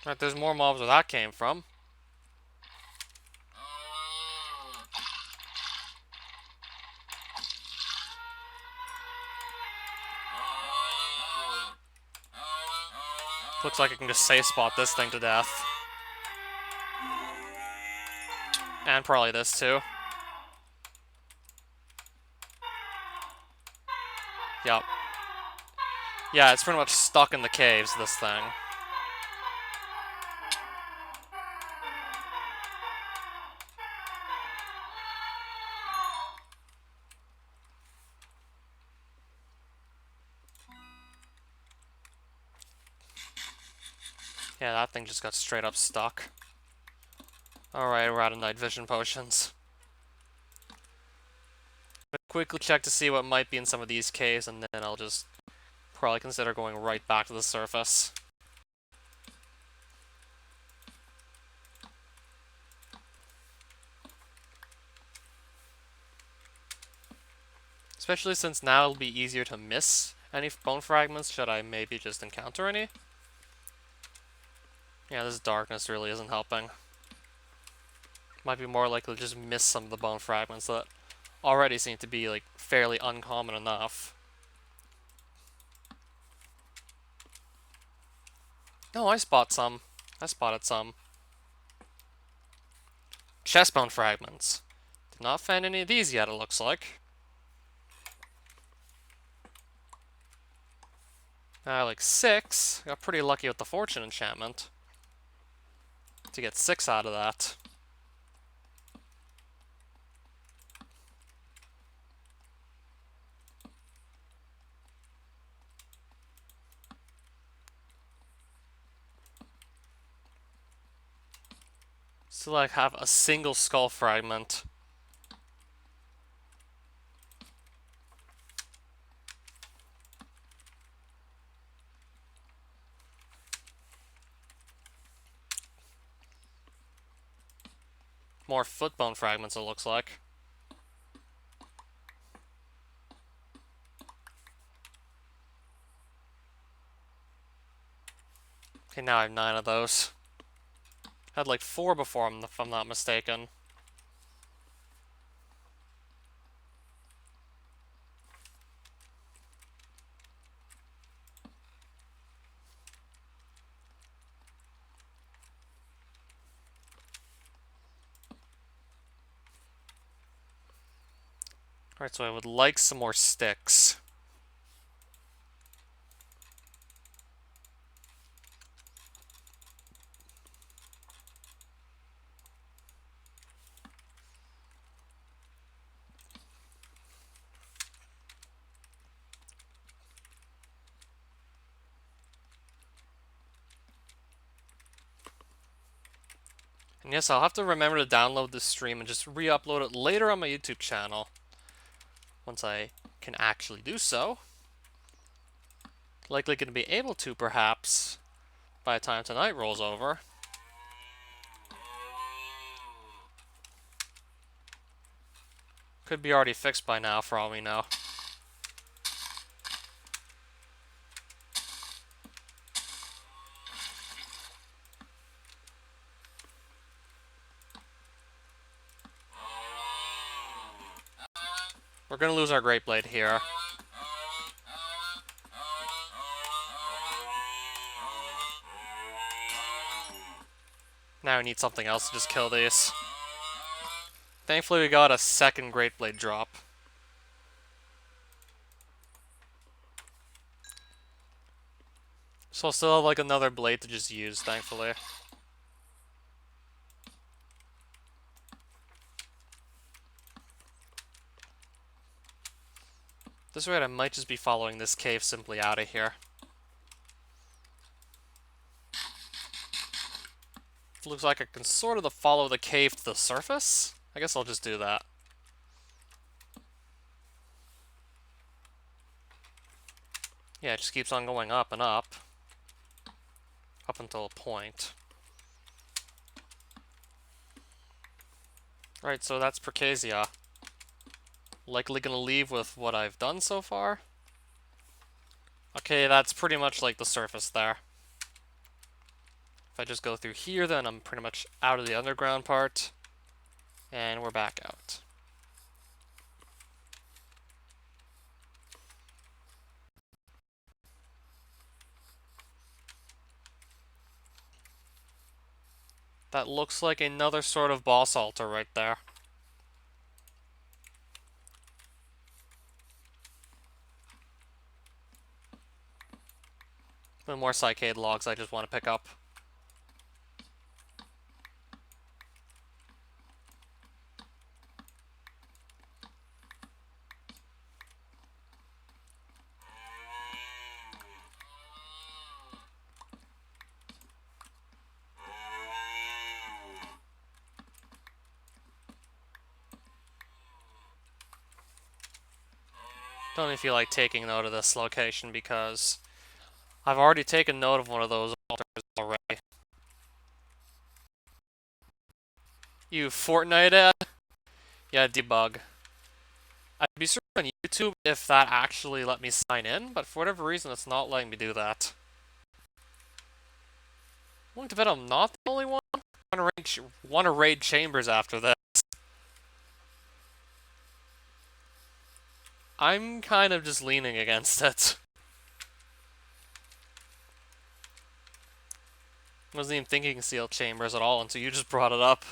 Alright, there's more mobs where that came from. Looks like I can just safe spot this thing to death. And probably this too. Yup. Yeah, it's pretty much stuck in the caves, this thing. Yeah, that thing just got straight up stuck. Alright, we're out of night vision potions. Quickly check to see what might be in some of these caves, and then I'll just probably consider going right back to the surface. Especially since now it'll be easier to miss any bone fragments should I maybe just encounter any. Yeah, this darkness really isn't helping. Might be more likely to just miss some of the bone fragments that already seem to be, like, fairly uncommon enough. No, I spotted some. Chest bone fragments. Did not find any of these yet, it looks like. Like 6. Got pretty lucky with the fortune enchantment to get 6 out of that. to like have a single skull fragment. More foot bone fragments, it looks like. Okay, now I have 9 of those. Had like 4 before, if I'm not mistaken. Alright, so I would like some more sticks. And yes, I'll have to remember to download this stream and just re-upload it later on my YouTube channel. Once I can actually do so. Likely going to be able to, perhaps, by the time tonight rolls over. Could be already fixed by now, for all we know. We're going to lose our Great Blade here. Now we need something else to just kill these. Thankfully we got a second Great Blade drop. So I'll still have like another blade to just use, thankfully. This rate I might just be following this cave simply out of here. Looks like I can sort of follow the cave to the surface. I guess I'll just do that. Yeah, it just keeps on going up and up. Up until a point. Right, so that's Percasia. Likely gonna leave with what I've done so far. Okay, that's pretty much like the surface there. If I just go through here, then I'm pretty much out of the underground part. And we're back out. That looks like another sort of boss altar right there. And more Cycade logs I just want to pick up. Don't even feel like taking note of this location because I've already taken note of one of those altars already. You Fortnite? Yeah, debug. I'd be surprised on YouTube if that actually let me sign in, but for whatever reason it's not letting me do that. I'm willing to bet I'm not the only one. I want to raid chambers after this. I'm kind of just leaning against it. Wasn't even thinking sealed chambers at all until you just brought it up.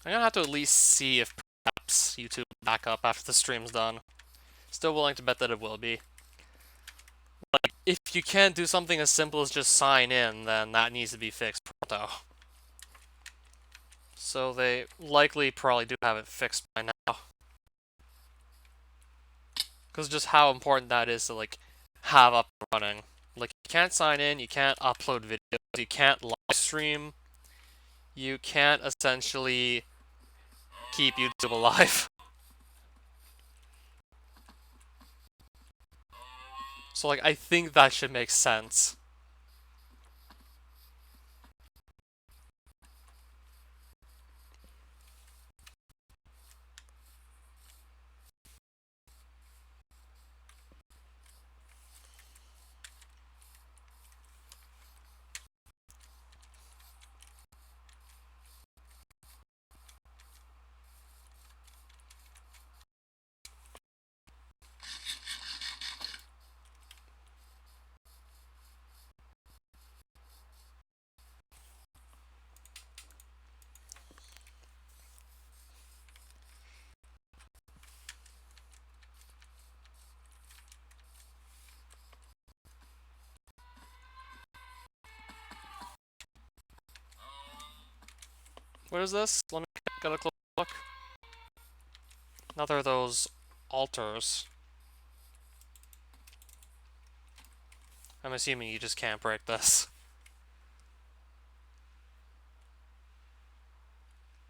I'm gonna have to at least see if once YouTube back up after the stream's done. Still willing to bet that it will be. Like, if you can't do something as simple as just sign in, then that needs to be fixed pronto. So they likely probably do have it fixed by now. Because just how important that is to, like, have up and running. Like, you can't sign in, you can't upload videos, you can't live stream, you can't essentially keep YouTube alive. So, like, I think that should make sense. What is this? Let me get a close look. Another of those altars. I'm assuming you just can't break this.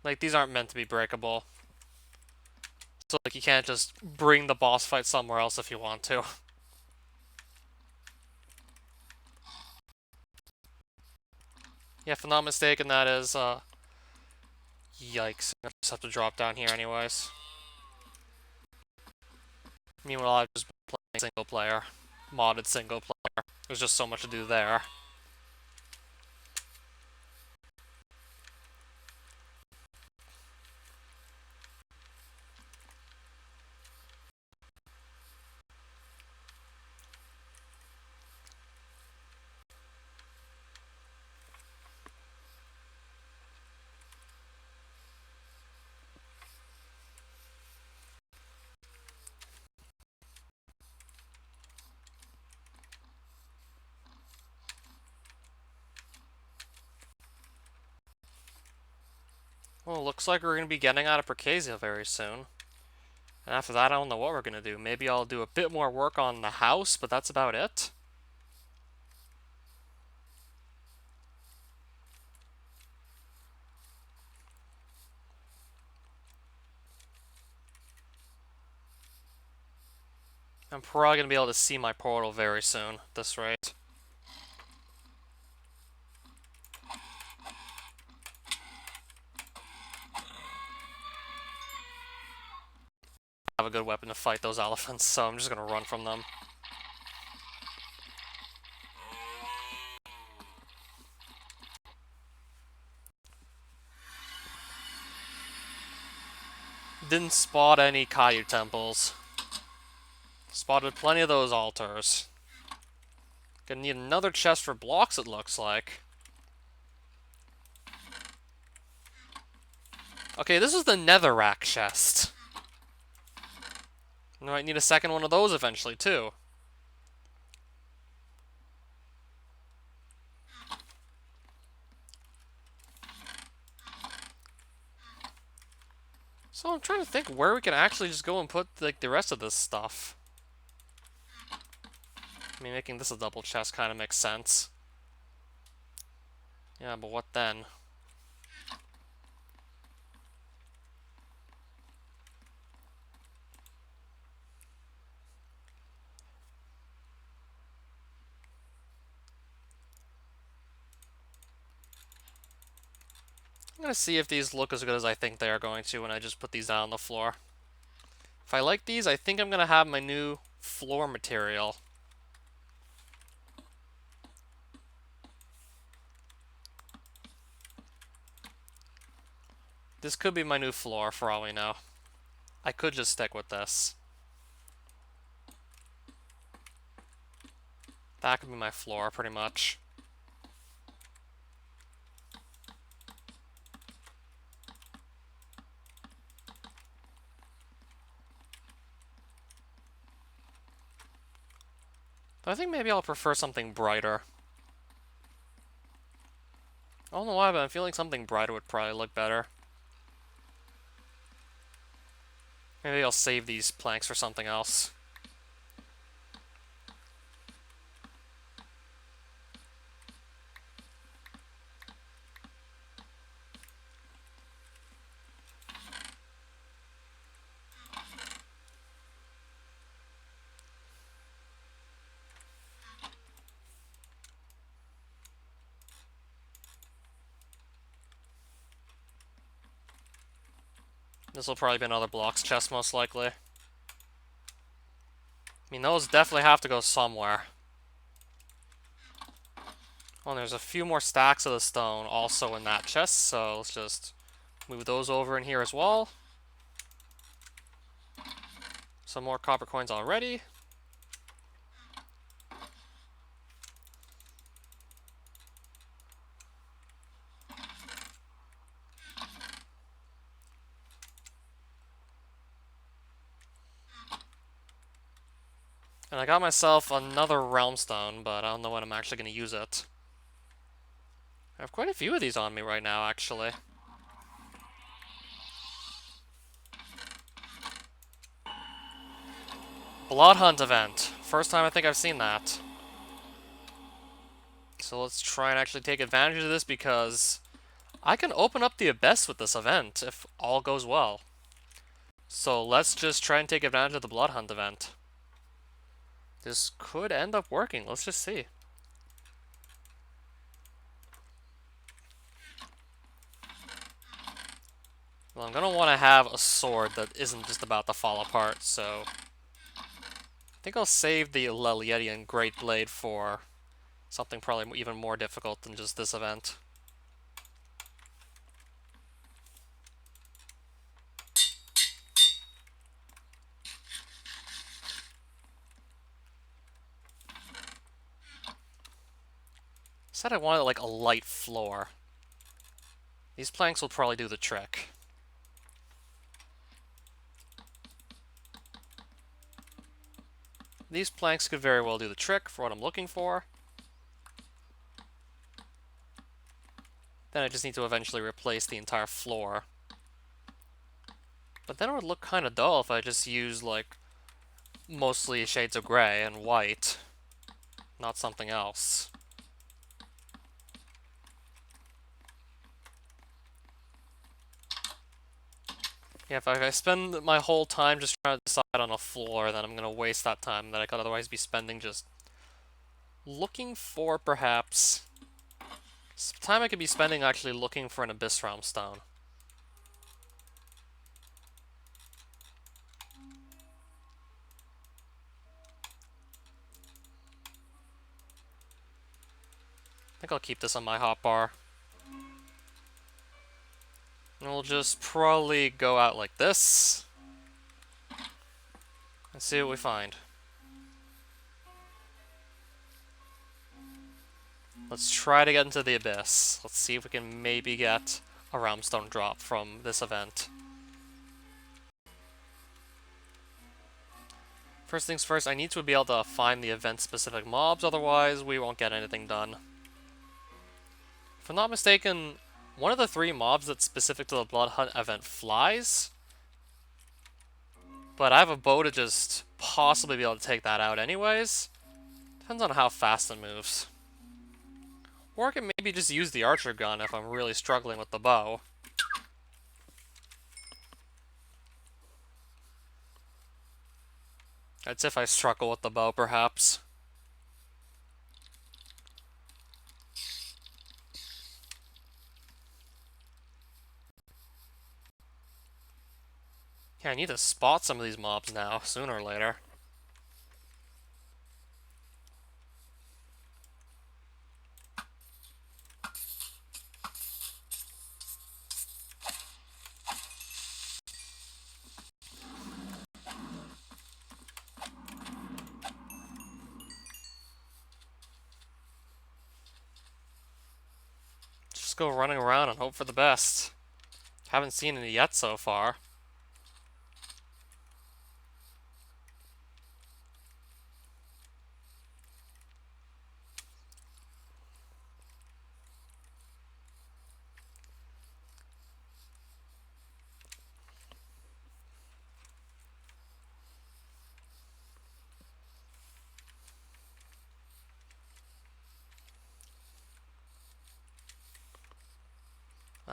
Like, these aren't meant to be breakable. So, like, you can't just bring the boss fight somewhere else if you want to. Yeah, if I'm not mistaken, that is, yikes. I just have to drop down here anyways. Meanwhile, I've just been playing single player. Modded single player. There's just so much to do there. Well, looks like we're going to be getting out of Percasia very soon. And after that, I don't know what we're going to do. Maybe I'll do a bit more work on the house, but that's about it. I'm probably going to be able to see my portal very soon, at this rate. I have a good weapon to fight those elephants, so I'm just going to run from them. Didn't spot any Caillou temples. Spotted plenty of those altars. Gonna need another chest for blocks, it looks like. Okay, this is the Netherrack chest. I might need a second one of those eventually, too. So I'm trying to think where we can actually just go and put, like, the rest of this stuff. I mean, making this a double chest kind of makes sense. Yeah, but what then? I'm gonna see if these look as good as I think they are going to when I just put these down on the floor. If I like these, I think I'm gonna have my new floor material. This could be my new floor, for all we know. I could just stick with this. That could be my floor, pretty much. But I think maybe I'll prefer something brighter. I don't know why, but I'm feeling something brighter would probably look better. Maybe I'll save these planks for something else. This will probably be another blocks chest, most likely. I mean, those definitely have to go somewhere. Oh, and there's a few more stacks of the stone also in that chest, so let's just move those over in here as well. Some more copper coins already. And I got myself another realm stone, but I don't know when I'm actually going to use it. I have quite a few of these on me right now, actually. Blood Hunt event. First time I think I've seen that. So let's try and actually take advantage of this because I can open up the abyss with this event if all goes well. So let's just try and take advantage of the Blood Hunt event. This could end up working. Let's just see. Well, I'm going to want to have a sword that isn't just about to fall apart, so I think I'll save the Lelietian Great Blade for something probably even more difficult than just this event. Said I wanted like a light floor. These planks will probably do the trick. These planks could very well do the trick for what I'm looking for. Then I just need to eventually replace the entire floor. But then it would look kind of dull if I just used, like, mostly shades of gray and white, not something else. Yeah, if I spend my whole time just trying to decide on a floor, then I'm going to waste that time that I could otherwise be spending just looking for, perhaps, some time I could be spending actually looking for an Abyss Realm Stone. I think I'll keep this on my hotbar. And we'll just probably go out like this. And see what we find. Let's try to get into the Abyss. Let's see if we can maybe get a Realm Stone drop from this event. First things first, I need to be able to find the event-specific mobs, otherwise we won't get anything done. If I'm not mistaken, one of the 3 mobs that's specific to the Blood Hunt event flies. But I have a bow to just possibly be able to take that out anyways. Depends on how fast it moves. Or I can maybe just use the archer gun if I'm really struggling with the bow. That's if I struggle with the bow, perhaps. Yeah, I need to spot some of these mobs now, sooner or later. Just go running around and hope for the best. Haven't seen any yet so far.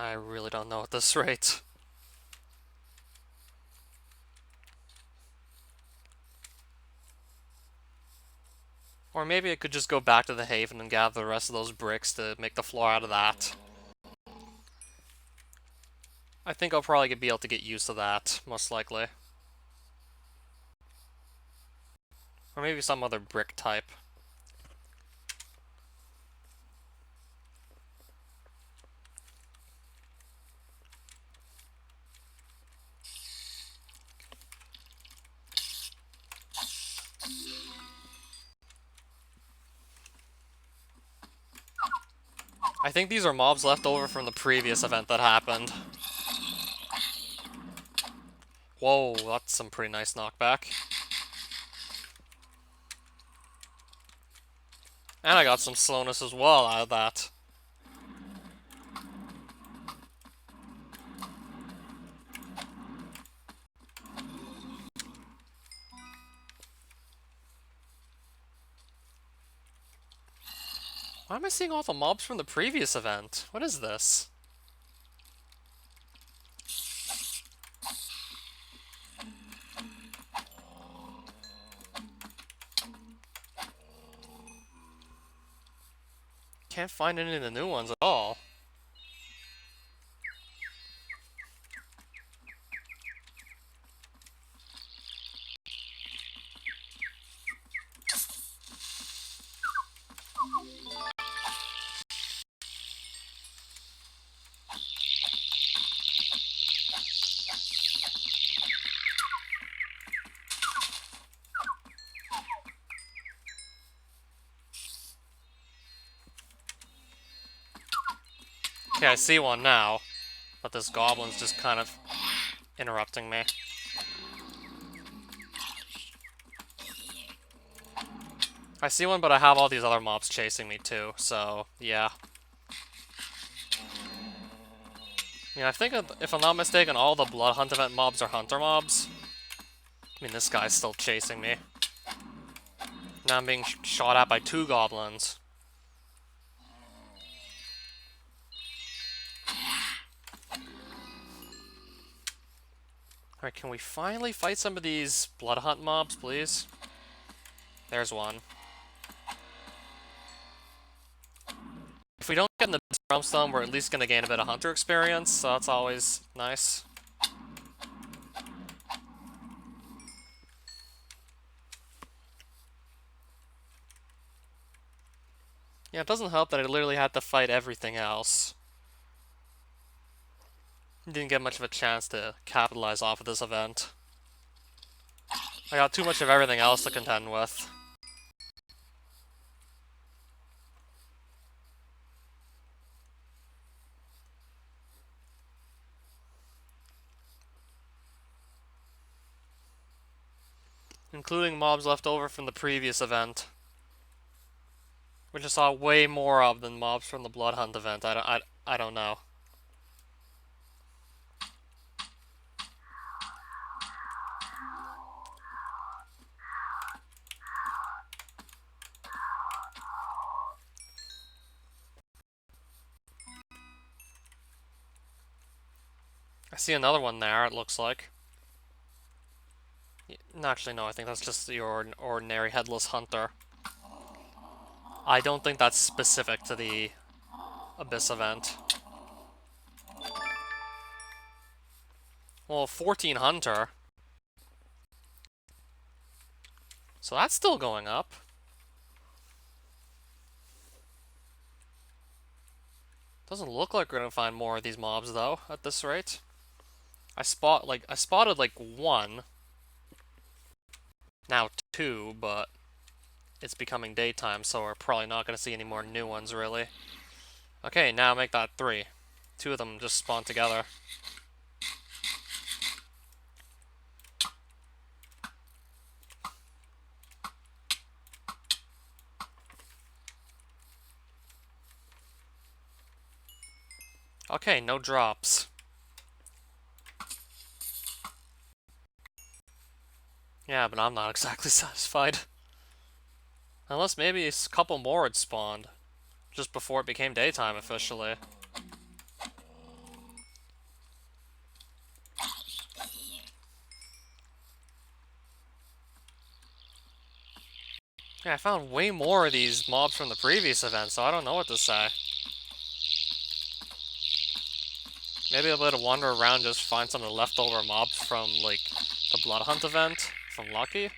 I really don't know at this rate. Or maybe I could just go back to the Haven and gather the rest of those bricks to make the floor out of that. I think I'll probably be able to get used to that, most likely. Or maybe some other brick type. I think these are mobs left over from the previous event that happened. Whoa, that's some pretty nice knockback. And I got some slowness as well out of that. Why am I seeing all the mobs from the previous event? What is this? Can't find any of the new ones at all. Okay, I see one now, but this goblin's just kind of interrupting me. I see one, but I have all these other mobs chasing me too, so yeah. Yeah, I think if I'm not mistaken, all the Blood Hunt event mobs are hunter mobs. I mean, this guy's still chasing me. Now I'm being shot at by 2 goblins. Alright, can we finally fight some of these Blood Hunt mobs, please? There's one. If we don't get in the Realm Stone, we're at least going to gain a bit of hunter experience, so that's always nice. Yeah, it doesn't help that I literally had to fight everything else. Didn't get much of a chance to capitalize off of this event. I got too much of everything else to contend with. Including mobs left over from the previous event. Which I saw way more of than mobs from the Blood Hunt event. I don't know. I see another one there, it looks like. Actually, no, I think that's just the ordinary Headless Hunter. I don't think that's specific to the Abyss event. Well, 14 Hunter. So that's still going up. Doesn't look like we're gonna find more of these mobs though, at this rate. I spotted like 1. Now 2, but it's becoming daytime, so we're probably not gonna see any more new ones really. Okay, now make that 3. 2 of them just spawn together. Okay, no drops. Yeah, but I'm not exactly satisfied. Unless maybe a couple more had spawned just before it became daytime officially. Yeah, I found way more of these mobs from the previous event, so I don't know what to say. Maybe I'll be able to wander around, just find some of the leftover mobs from, like, the Blood Hunt event, if I'm lucky.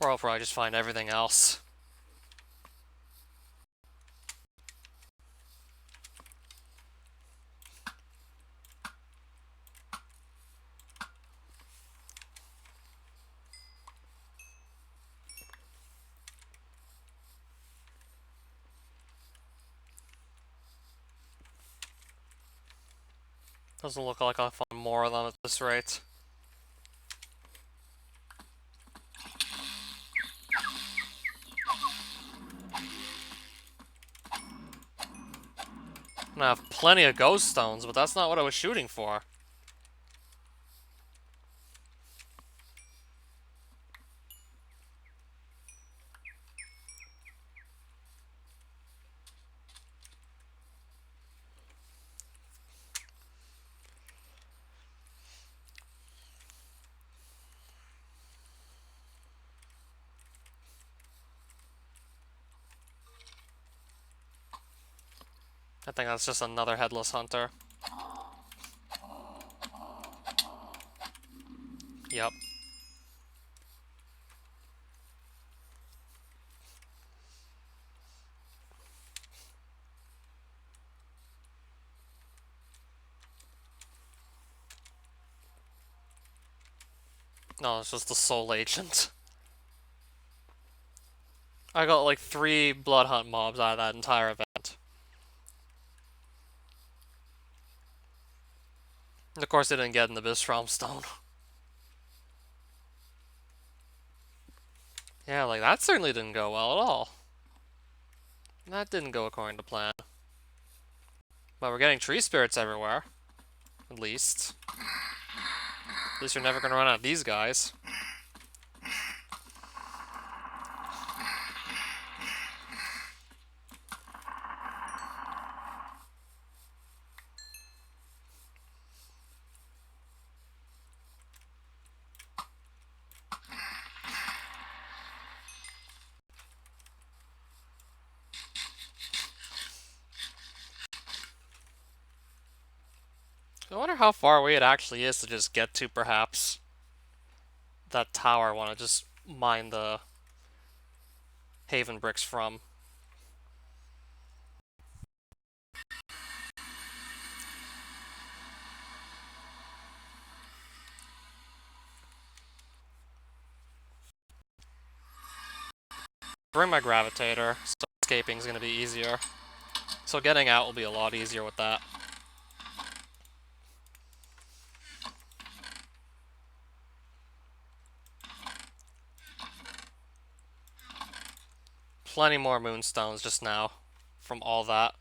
Or I'll probably just find everything else. Doesn't look like I'll find more of them at this rate. And I have plenty of ghost stones, but that's not what I was shooting for. I think that's just another headless hunter. Yep. No, it's just the soul agent. I got like 3 blood hunt mobs out of that entire event. And of course, I didn't get an Abyss Realm Stone. Yeah, like that certainly didn't go well at all. That didn't go according to plan. But we're getting tree spirits everywhere. At least. At least you're never gonna run out of these guys. I wonder how far away it actually is to just get to, perhaps, that tower I want to just mine the Haven bricks from. Bring my gravitator, so escaping is going to be easier. So getting out will be a lot easier with that. Plenty more moonstones just now from all that.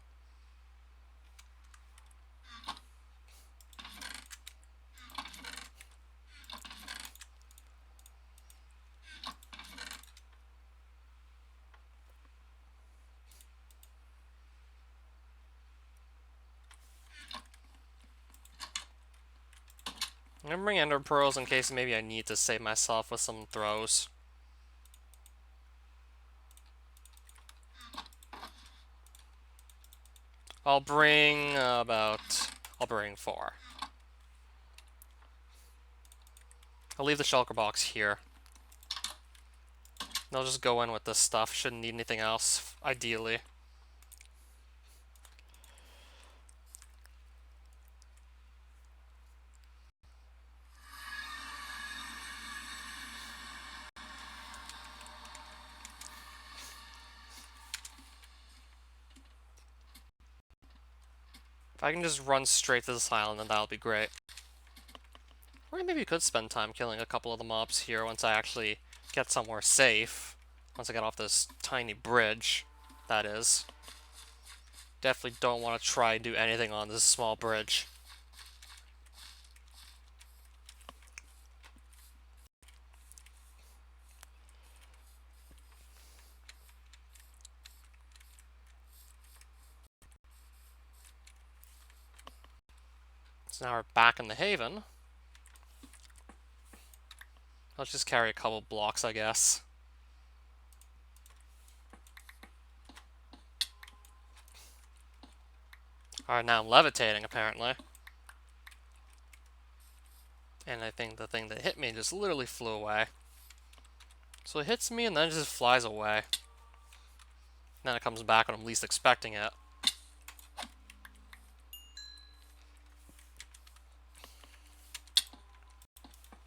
I'm gonna bring ender pearls in case maybe I need to save myself with some throws. I'll bring I'll bring 4. I'll leave the shulker box here. I'll just go in with this stuff. Shouldn't need anything else, ideally. If I can just run straight to this island, then that'll be great. Or maybe you could spend time killing a couple of the mobs here once I actually get somewhere safe. Once I get off this tiny bridge, that is. Definitely don't want to try and do anything on this small bridge. So now we're back in the haven. Let's just carry a couple blocks, I guess. Alright, now I'm levitating, apparently. And I think the thing that hit me just literally flew away. So it hits me and then it just flies away. Then it comes back when I'm least expecting it.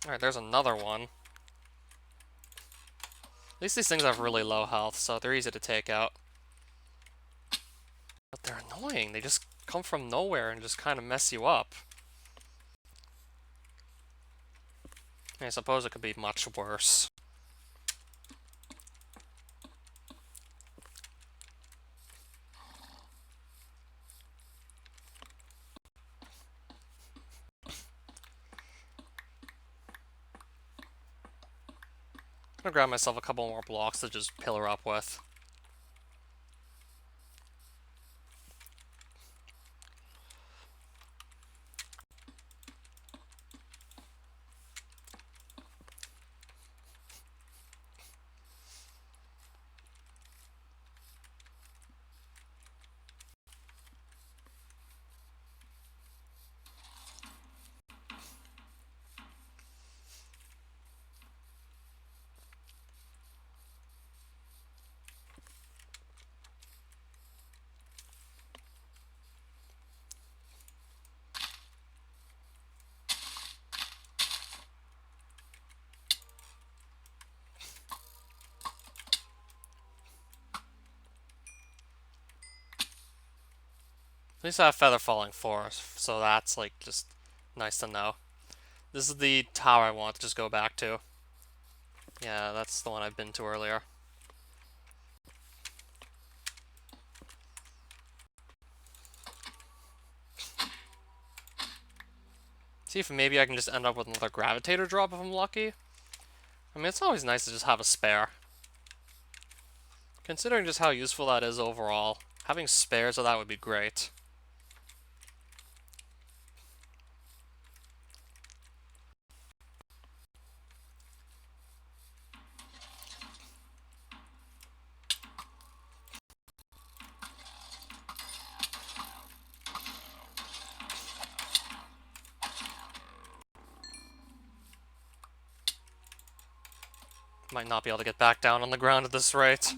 Alright, there's another one. At least these things have really low health, so they're easy to take out. But they're annoying. They just come from nowhere and just kind of mess you up. I suppose it could be much worse. I'm gonna grab myself a couple more blocks to just pillar up with. At least I have Feather Falling Forest, so that's like just nice to know. This is the tower I want to just go back to. Yeah, that's the one I've been to earlier. See if maybe I can just end up with another Gravitator drop if I'm lucky. I mean, it's always nice to just have a spare. Considering just how useful that is overall, having spares of that would be great. Might not be able to get back down on the ground at this rate.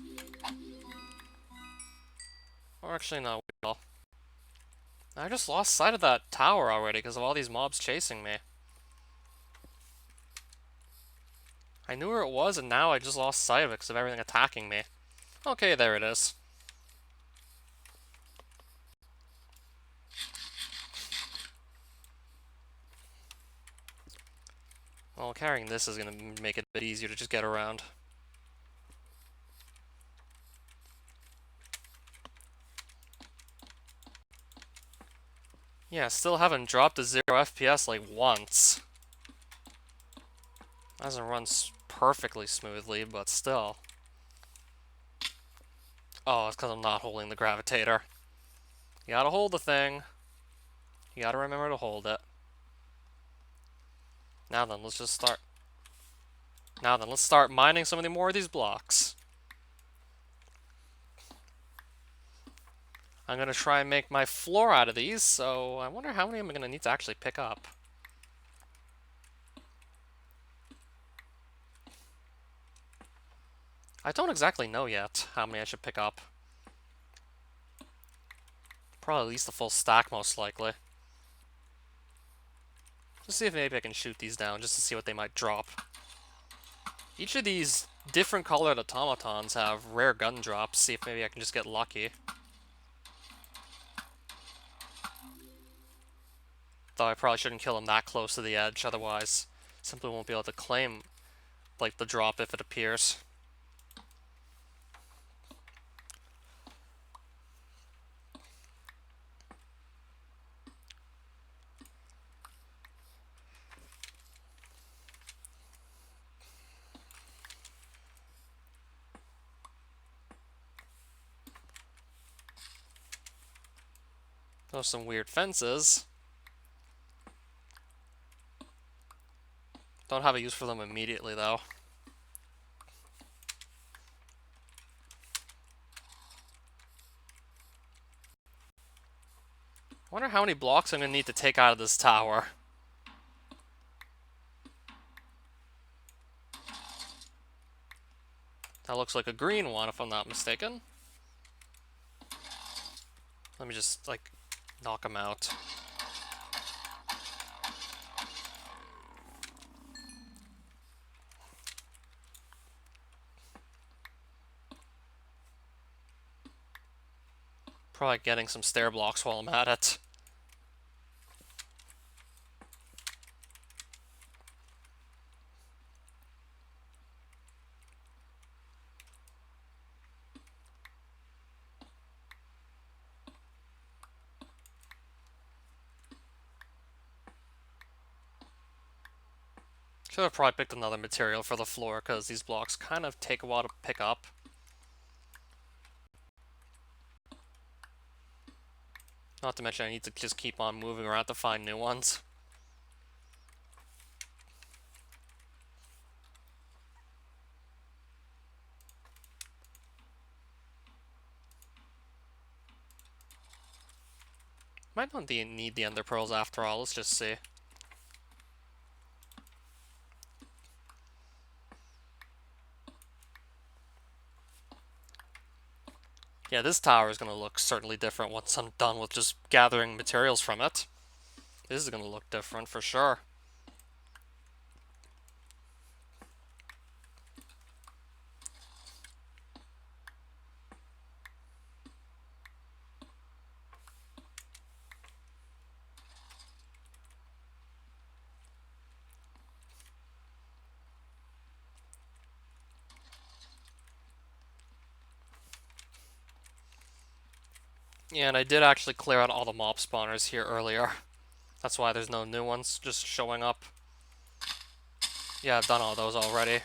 Or actually, no, we will. I just lost sight of that tower already because of all these mobs chasing me. I knew where it was, and now I just lost sight of it because of everything attacking me. Okay, there it is. Well, carrying this is going to make it a bit easier to just get around. Yeah, still haven't dropped to 0 FPS like once. Doesn't run perfectly smoothly, but still. Oh, it's because I'm not holding the Gravitator. You gotta hold the thing. You gotta remember to hold it. Now then, let's just start. Now then, let's start mining some of the more of these blocks. I'm gonna try and make my floor out of these, so I wonder how many I'm gonna need to actually pick up. I don't exactly know yet how many I should pick up. Probably at least a full stack, most likely. Let's see if maybe I can shoot these down, just to see what they might drop. Each of these different colored automatons have rare gun drops, see if maybe I can just get lucky. Though I probably shouldn't kill them that close to the edge, otherwise simply won't be able to claim, like, the drop if it appears. Those are some weird fences. Don't have a use for them immediately, though. I wonder how many blocks I'm going to need to take out of this tower. That looks like a green one, if I'm not mistaken. Let me just, like, knock him out. Probably getting some stair blocks while I'm at it. Should have probably picked another material for the floor, because these blocks kind of take a while to pick up. Not to mention I need to just keep on moving around to find new ones. Might not need the ender pearls after all, let's just see. Yeah, this tower is going to look certainly different once I'm done with just gathering materials from it. This is going to look different for sure. Yeah, and I did actually clear out all the mob spawners here earlier. That's why there's no new ones just showing up. Yeah, I've done all those already.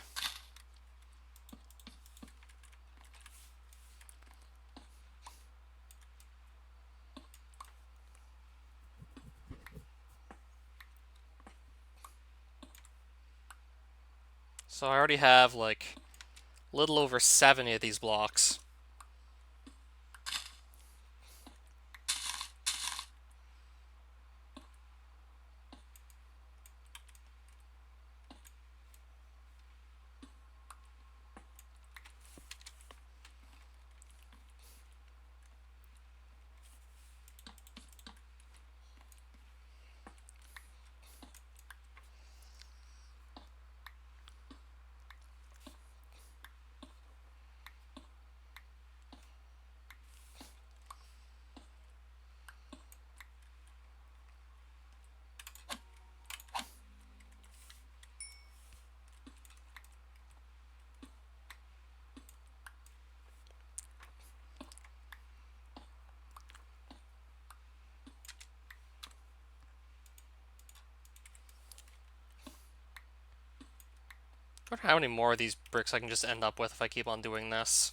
So I already have, like, a little over 70 of these blocks. I wonder how many more of these bricks I can just end up with if I keep on doing this.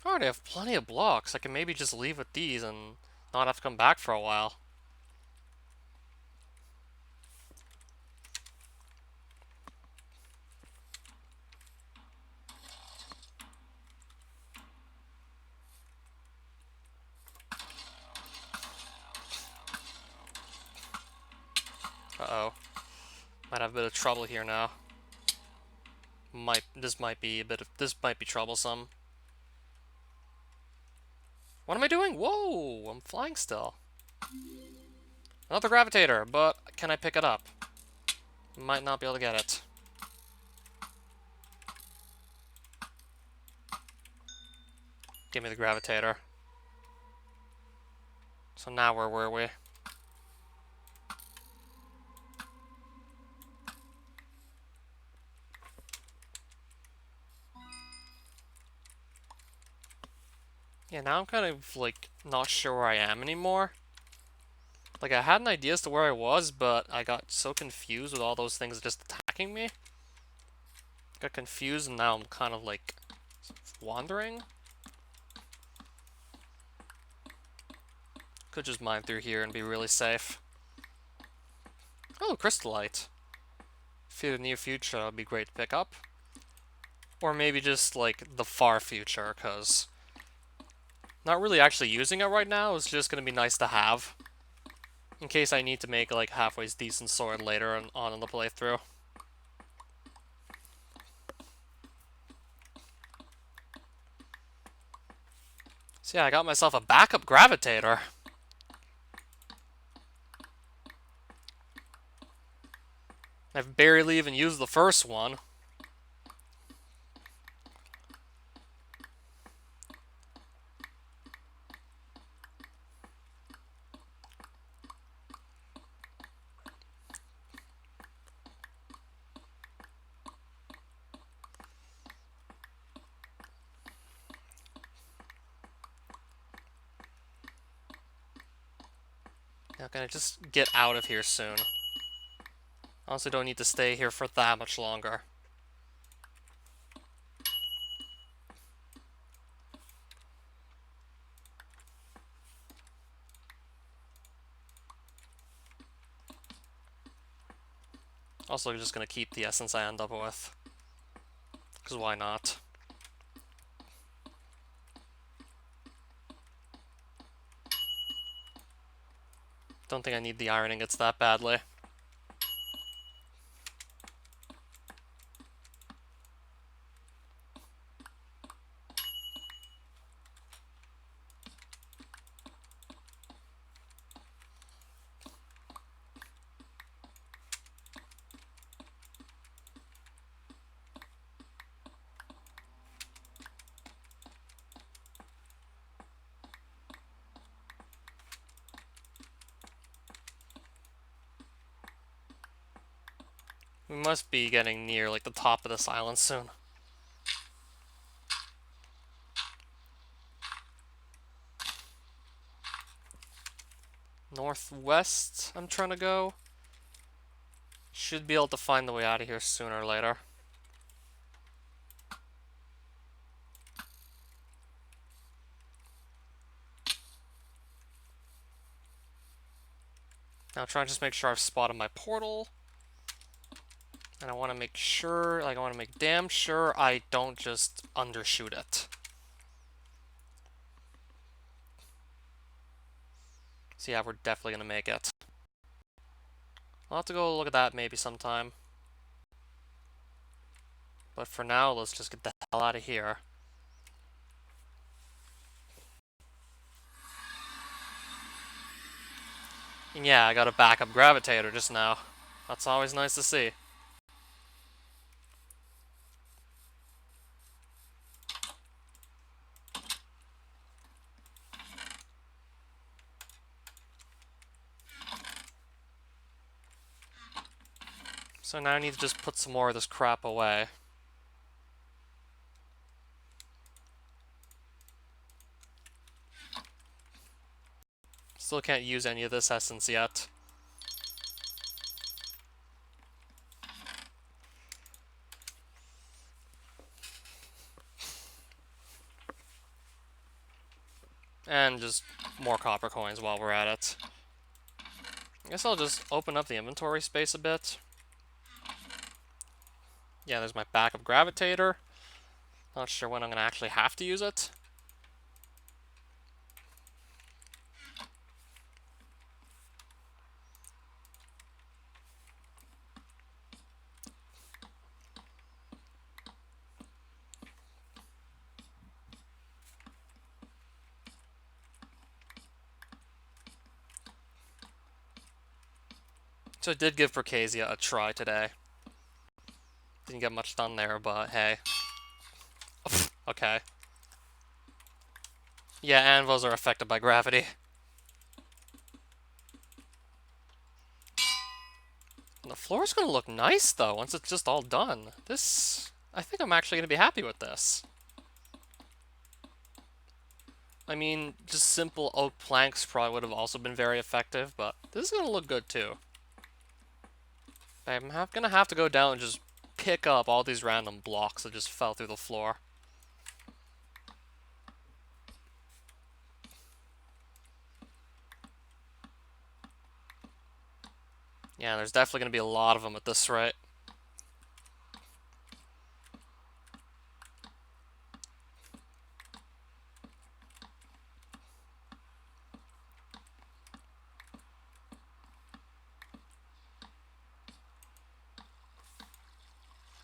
I already have plenty of blocks. I can maybe just leave with these and not have to come back for a while. Uh-oh. Might have a bit of trouble here now. This might be troublesome. What am I doing? Whoa! I'm flying still. Another gravitator, but can I pick it up? Might not be able to get it. give me the gravitator. So now where were we? Yeah, now I'm kind of, like, not sure where I am anymore. Like, I had an idea as to where I was, but I got so confused with all those things just attacking me. Got confused, and now I'm kind of, like, wandering. Could just mine through here and be really safe. Oh, crystallite. For the near future, that would be great to pick up. Or maybe just, like, the far future, because not really actually using it right now. It's just going to be nice to have. In case I need to make, like, halfway decent sword later on in the playthrough. So yeah, I got myself a backup gravitator. I've barely even used the first one. Now, can I just get out of here soon? Honestly, don't need to stay here for that much longer. Also, just gonna keep the essence I end up with. Because why not? Don't think I need the iron ingots that badly. We must be getting near, like, the top of this island soon. Northwest, I'm trying to go. Should be able to find the way out of here sooner or later. Now try and just make sure I've spotted my portal. And I want to make sure, like, I want to make damn sure I don't just undershoot it. So yeah, we're definitely going to make it. I'll have to go look at that maybe sometime. But for now, let's just get the hell out of here. And yeah, I got a backup gravitator just now. That's always nice to see. So now I need to just put some more of this crap away. Still can't use any of this essence yet. And just more copper coins while we're at it. I guess I'll just open up the inventory space a bit. Yeah, there's my backup gravitator. Not sure when I'm going to actually have to use it. So I did give Percasia a try today. Didn't get much done there, but hey. Okay. Yeah, anvils are affected by gravity. The floor's gonna look nice, though, once it's just all done. This... I think I'm actually gonna be happy with this. I mean, just simple oak planks probably would have also been very effective, but this is gonna look good, too. I'm gonna have to go down and just pick up all these random blocks that just fell through the floor. Yeah, there's definitely gonna be a lot of them at this rate.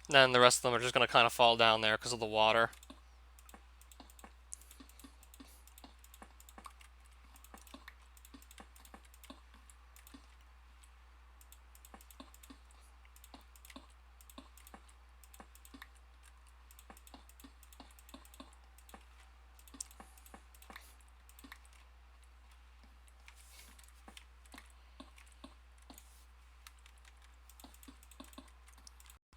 And then the rest of them are just gonna kind of fall down there because of the water.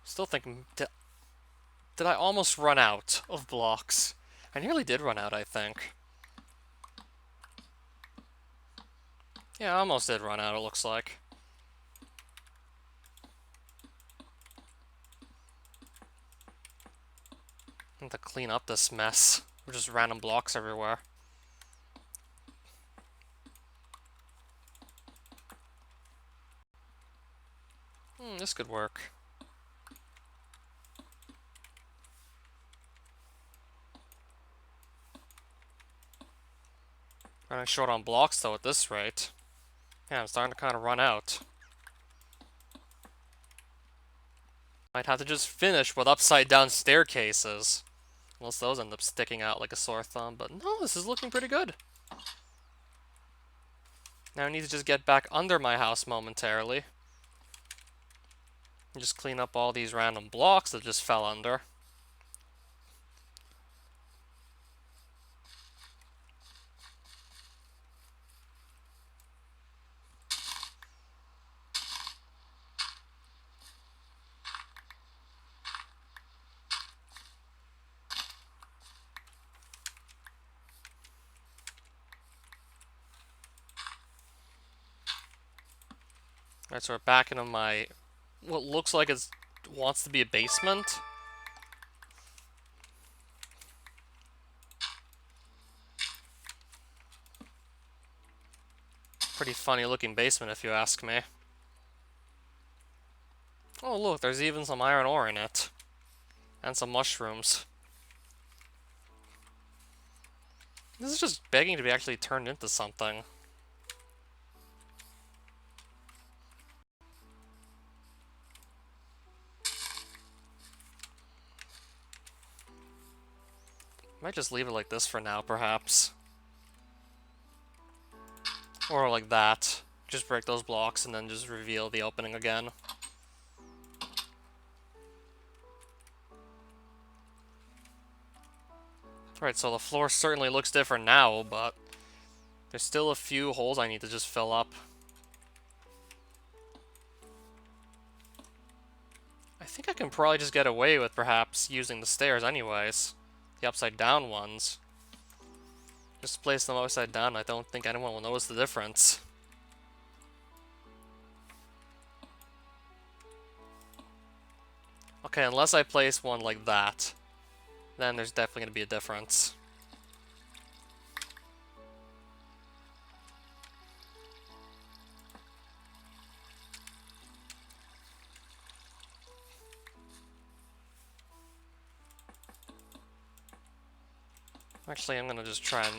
Still thinking, did I almost run out of blocks? I nearly did run out, I think. Yeah, I almost did run out, it looks like. I have to clean up this mess. There's just random blocks everywhere. This could work. Running short on blocks, though, at this rate. Yeah, I'm starting to kind of run out. Might have to just finish with upside-down staircases. Unless those end up sticking out like a sore thumb. But no, this is looking pretty good. Now I need to just get back under my house momentarily. And just clean up all these random blocks that just fell under. Alright, so we're back into my... what looks like it wants to be a basement. Pretty funny looking basement if you ask me. Oh look, there's even some iron ore in it. And some mushrooms. This is just begging to be actually turned into something. Might just leave it like this for now, perhaps. Or like that. Just break those blocks and then just reveal the opening again. Right, so the floor certainly looks different now, but there's still a few holes I need to just fill up. I think I can probably just get away with perhaps using the stairs anyways. The upside down ones. Just place them upside down, I don't think anyone will notice the difference. Okay, unless I place one like that, then there's definitely going to be a difference. Actually, I'm going to just try and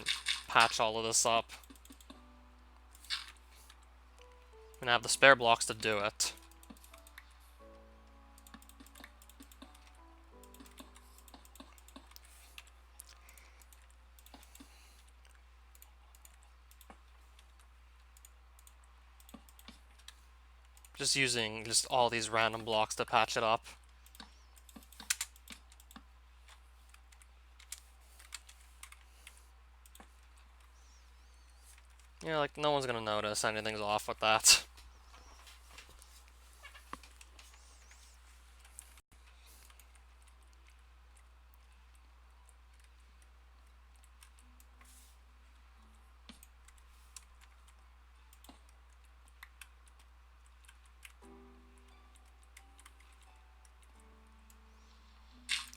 patch all of this up. I'm going to have the spare blocks to do it. Just using just all these random blocks to patch it up. Yeah, like, no one's gonna notice anything's off with that.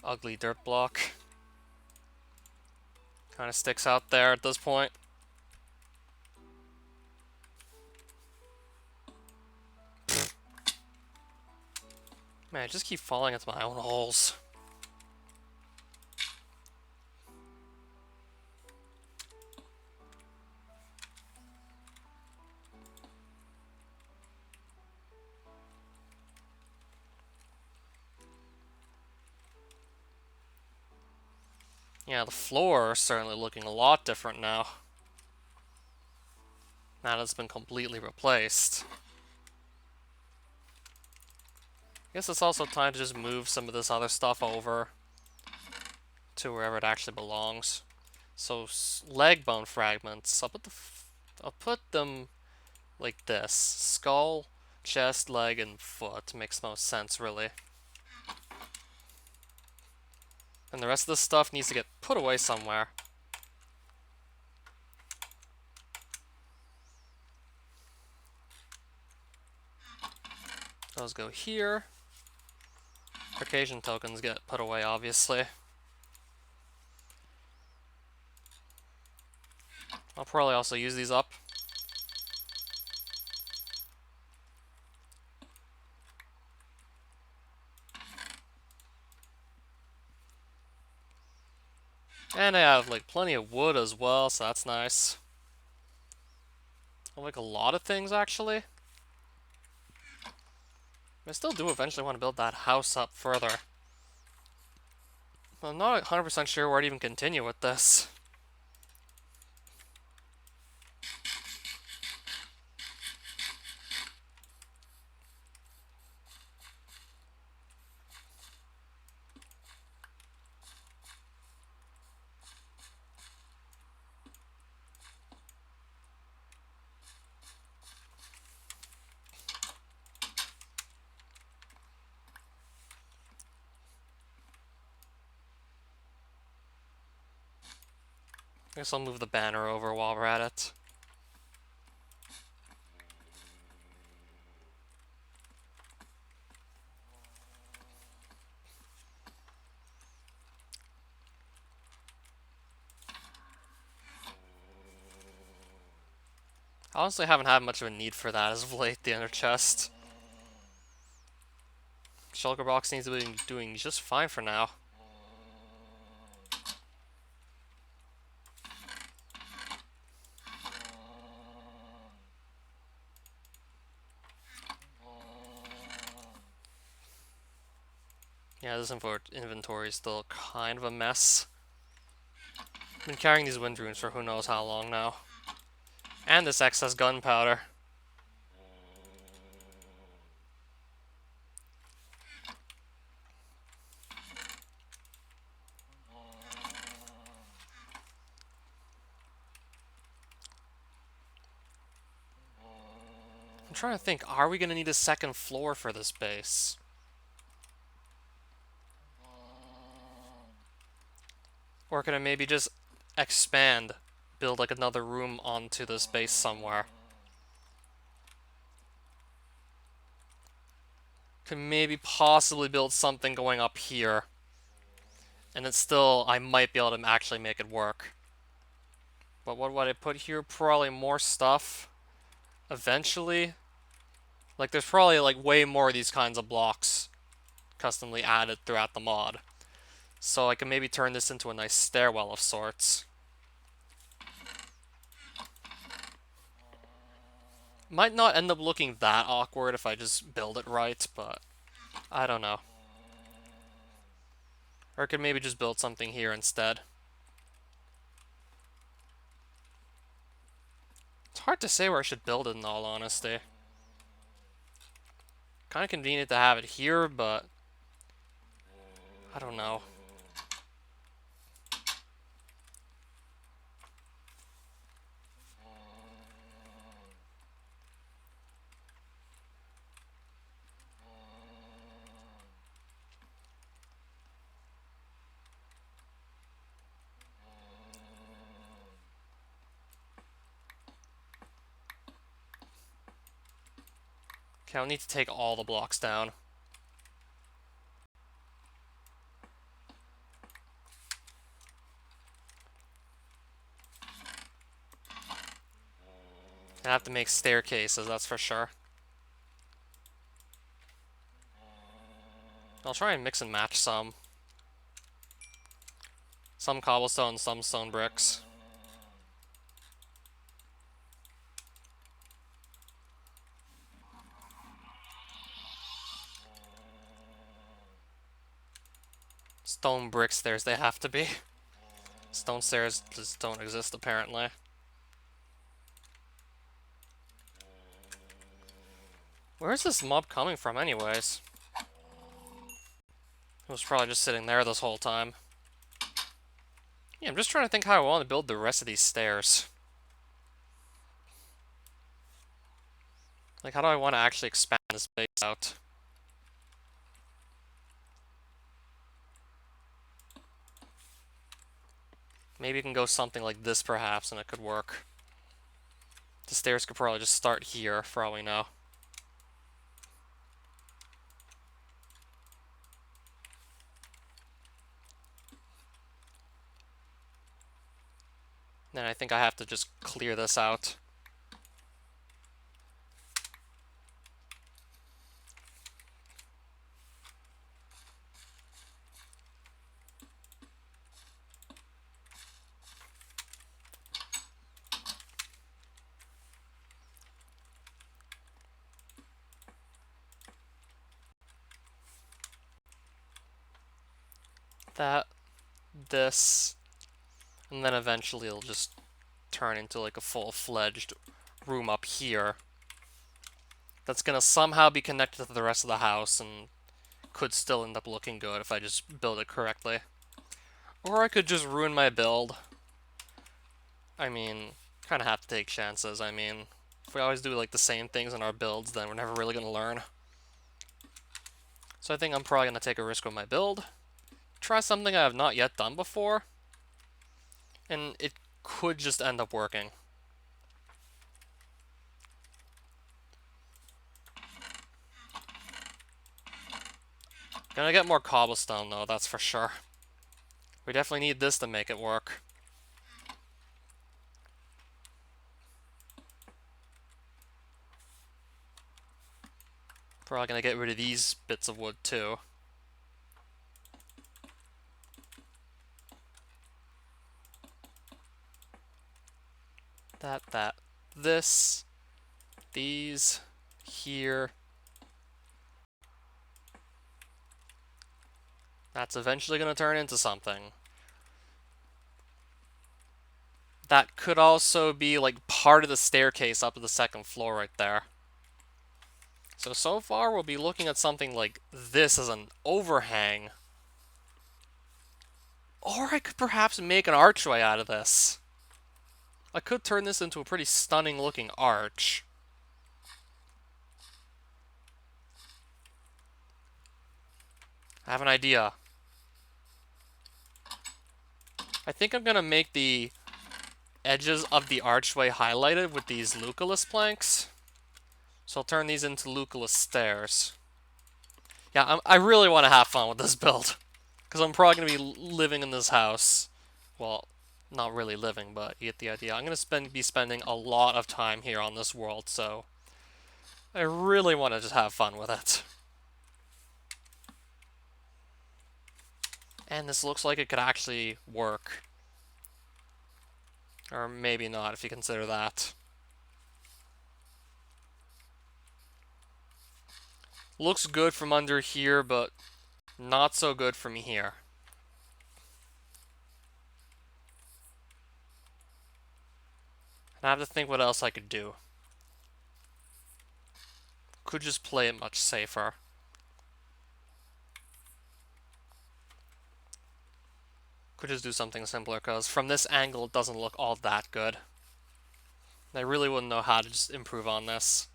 Ugly dirt block. Kind of sticks out there at this point. Man, I just keep falling into my own holes. Yeah, the floor is certainly looking a lot different now. Now that it's been completely replaced. I guess it's also time to just move some of this other stuff over to wherever it actually belongs. So, leg bone fragments. I'll put them like this. Skull, chest, leg, and foot. Makes most sense, really. And the rest of this stuff needs to get put away somewhere. Those go here. Occasion tokens get put away, obviously. I'll probably also use these up. And I have, like, plenty of wood as well, so that's nice. I like a lot of things, actually. I still do eventually want to build that house up further. I'm not 100% sure where to even continue with this. I guess I'll move the banner over while we're at it. I honestly haven't had much of a need for that as of late, the inner chest. Shulker box needs to be doing just fine for now. Yeah, this inventory is still kind of a mess. I've been carrying these wind runes for who knows how long now. And this excess gunpowder. I'm trying to think, are we going to need a second floor for this base? Or can I maybe just expand, build like another room onto this base somewhere? Can maybe possibly build something going up here. And then still, I might be able to actually make it work. But what would I put here? Probably more stuff. Eventually. Like, there's probably like way more of these kinds of blocks customly added throughout the mod. So I can maybe turn this into a nice stairwell of sorts. Might not end up looking that awkward if I just build it right, but I don't know. Or I could maybe just build something here instead. It's hard to say where I should build it in all honesty. Kind of convenient to have it here, but I don't know. Okay, I'll need to take all the blocks down. I have to make staircases, that's for sure. I'll try and mix and match some. Some cobblestone, some stone bricks. Stone brick stairs, they have to be. Stone stairs just don't exist, apparently. Where is this mob coming from, anyways? It was probably just sitting there this whole time. Yeah, I'm just trying to think how I want to build the rest of these stairs. Like, how do I want to actually expand this base out? Maybe you can go something like this, perhaps, and it could work. The stairs could probably just start here, for all we know. Then I think I have to just clear this out. That, this, and then eventually it'll just turn into like a full-fledged room up here. That's gonna somehow be connected to the rest of the house and could still end up looking good if I just build it correctly. Or I could just ruin my build. I mean, kind of have to take chances. I mean, if we always do like the same things in our builds, then we're never really gonna learn. So I think I'm probably gonna take a risk with my build. Try something I have not yet done before. And it could just end up working. Gonna get more cobblestone though, that's for sure. We definitely need this to make it work. Probably gonna get rid of these bits of wood too. That. This. These. Here. That's eventually gonna turn into something. That could also be like part of the staircase up to the second floor right there. So far we'll be looking at something like this as an overhang. Or I could perhaps make an archway out of this. I could turn this into a pretty stunning looking arch. I have an idea. I think I'm gonna make the edges of the archway highlighted with these Lucullus planks. So I'll turn these into Lucullus stairs. Yeah, I really want to have fun with this build. Because I'm probably going to be living in this house. Well, not really living, but you get the idea. I'm going to be spending a lot of time here on this world, so I really want to just have fun with it. And this looks like it could actually work. Or maybe not, if you consider that. Looks good from under here, but not so good from here. And I have to think what else I could do. Could just play it much safer. Could just do something simpler, because from this angle it doesn't look all that good. I really wouldn't know how to just improve on this.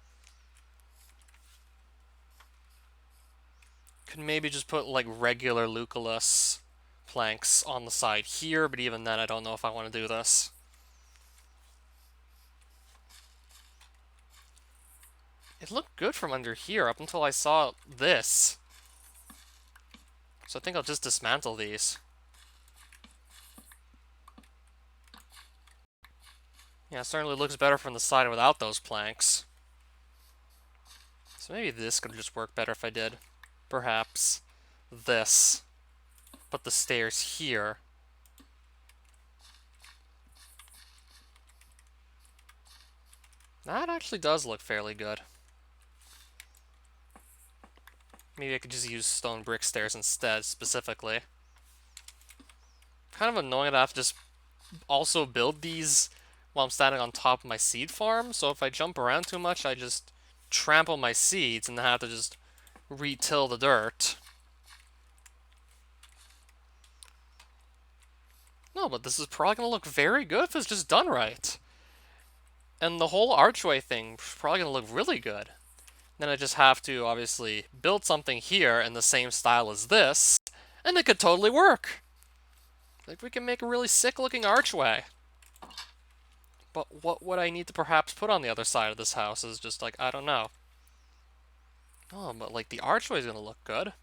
Could maybe just put like regular Lucullus planks on the side here, but even then I don't know if I want to do this. It looked good from under here up until I saw this. So I think I'll just dismantle these. Yeah, it certainly looks better from the side without those planks. So maybe this could just work better if I did. Perhaps this. Put the stairs here. That actually does look fairly good. Maybe I could just use stone brick stairs instead, specifically. Kind of annoying that I have to just also build these while I'm standing on top of my seed farm, so if I jump around too much, I just trample my seeds and have to just re-till the dirt. No, but this is probably going to look very good if it's just done right. And the whole archway thing is probably going to look really good. Then I just have to, obviously, build something here in the same style as this, and it could totally work. Like, we can make a really sick-looking archway. But what would I need to perhaps put on the other side of this house is just like, I don't know. Oh, but like the archway is going to look good.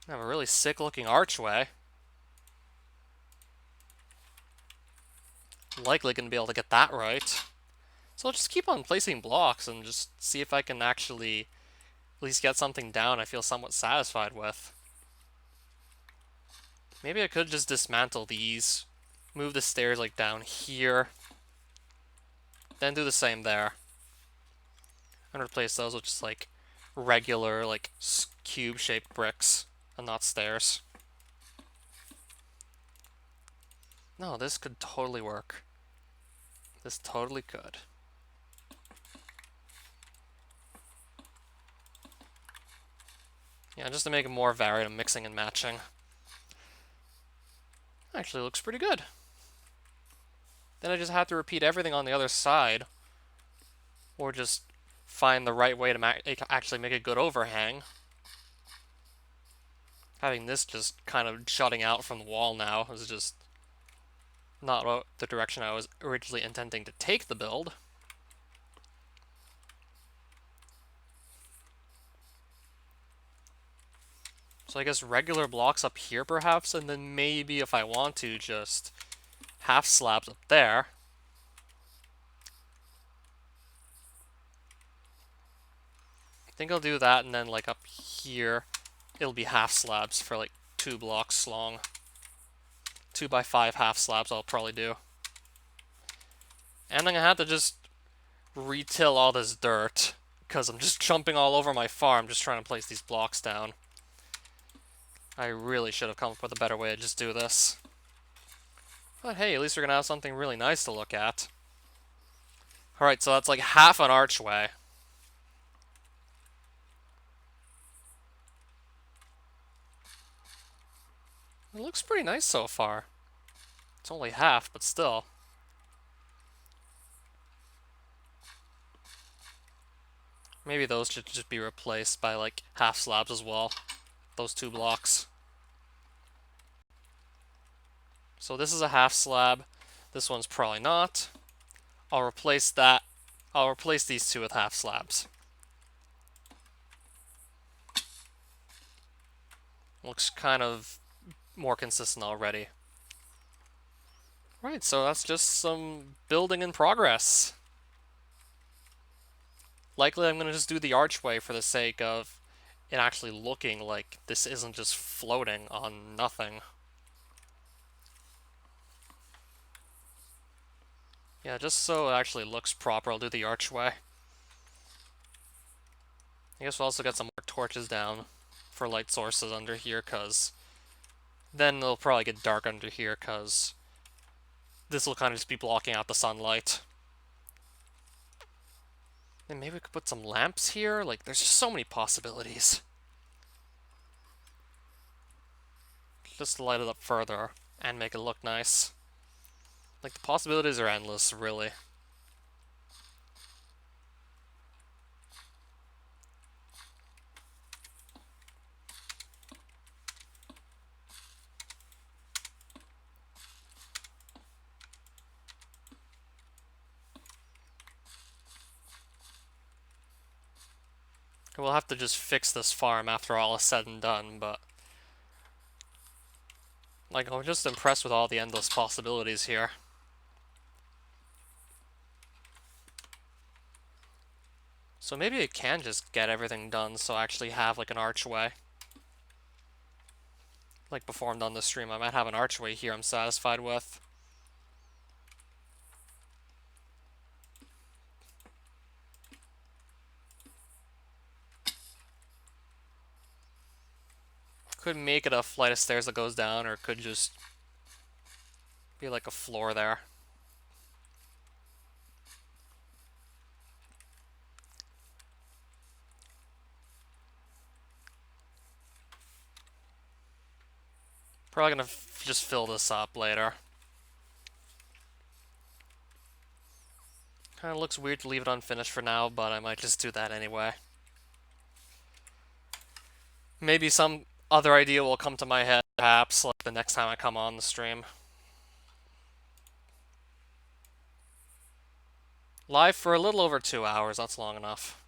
I have a really sick-looking archway. Likely going to be able to get that right. So I'll just keep on placing blocks and just see if I can actually at least get something down I feel somewhat satisfied with. Maybe I could just dismantle these, move the stairs like down here, then do the same there. And replace those with just like regular like cube-shaped bricks and not stairs. No, this could totally work. This totally could. Yeah, just to make it more varied, I'm mixing and matching. Actually looks pretty good. Then I just have to repeat everything on the other side. Or just find the right way to actually make a good overhang. Having this just kind of jutting out from the wall now is just not the direction I was originally intending to take the build. So I guess regular blocks up here perhaps, and then maybe if I want to, just half slabs up there. I think I'll do that, and then like up here, it'll be half slabs for like 2 blocks long. 2x5 half slabs I'll probably do. And I'm gonna have to just re-till all this dirt, because I'm just jumping all over my farm just trying to place these blocks down. I really should have come up with a better way to just do this. But hey, at least we're gonna have something really nice to look at. Alright, so that's like half an archway. It looks pretty nice so far. It's only half, but still. Maybe those should just be replaced by like half slabs as well. Those 2 blocks. So this is a half slab. This one's probably not. I'll replace that. I'll replace these 2 with half slabs. Looks kind of more consistent already. Right, so that's just some building in progress. Likely I'm going to just do the archway for the sake of it actually looking like this isn't just floating on nothing. Yeah, just so it actually looks proper, I'll do the archway. I guess we'll also get some more torches down for light sources under here, because then it'll probably get dark under here, because this will kind of just be blocking out the sunlight. And maybe we could put some lamps here. Like, there's just so many possibilities. Just to light it up further and make it look nice. Like, the possibilities are endless, really. We'll have to just fix this farm after all is said and done, but... Like, I'm just impressed with all the endless possibilities here. So maybe it can just get everything done so I actually have, like, an archway. Like, before I'm done the stream, I might have an archway here I'm satisfied with. Could make it a flight of stairs that goes down, or it could just be like a floor there. Probably gonna just fill this up later. Kinda looks weird to leave it unfinished for now, but I might just do that anyway. Maybe some other idea will come to my head, perhaps, like the next time I come on the stream. Live for a little over 2 hours, that's long enough.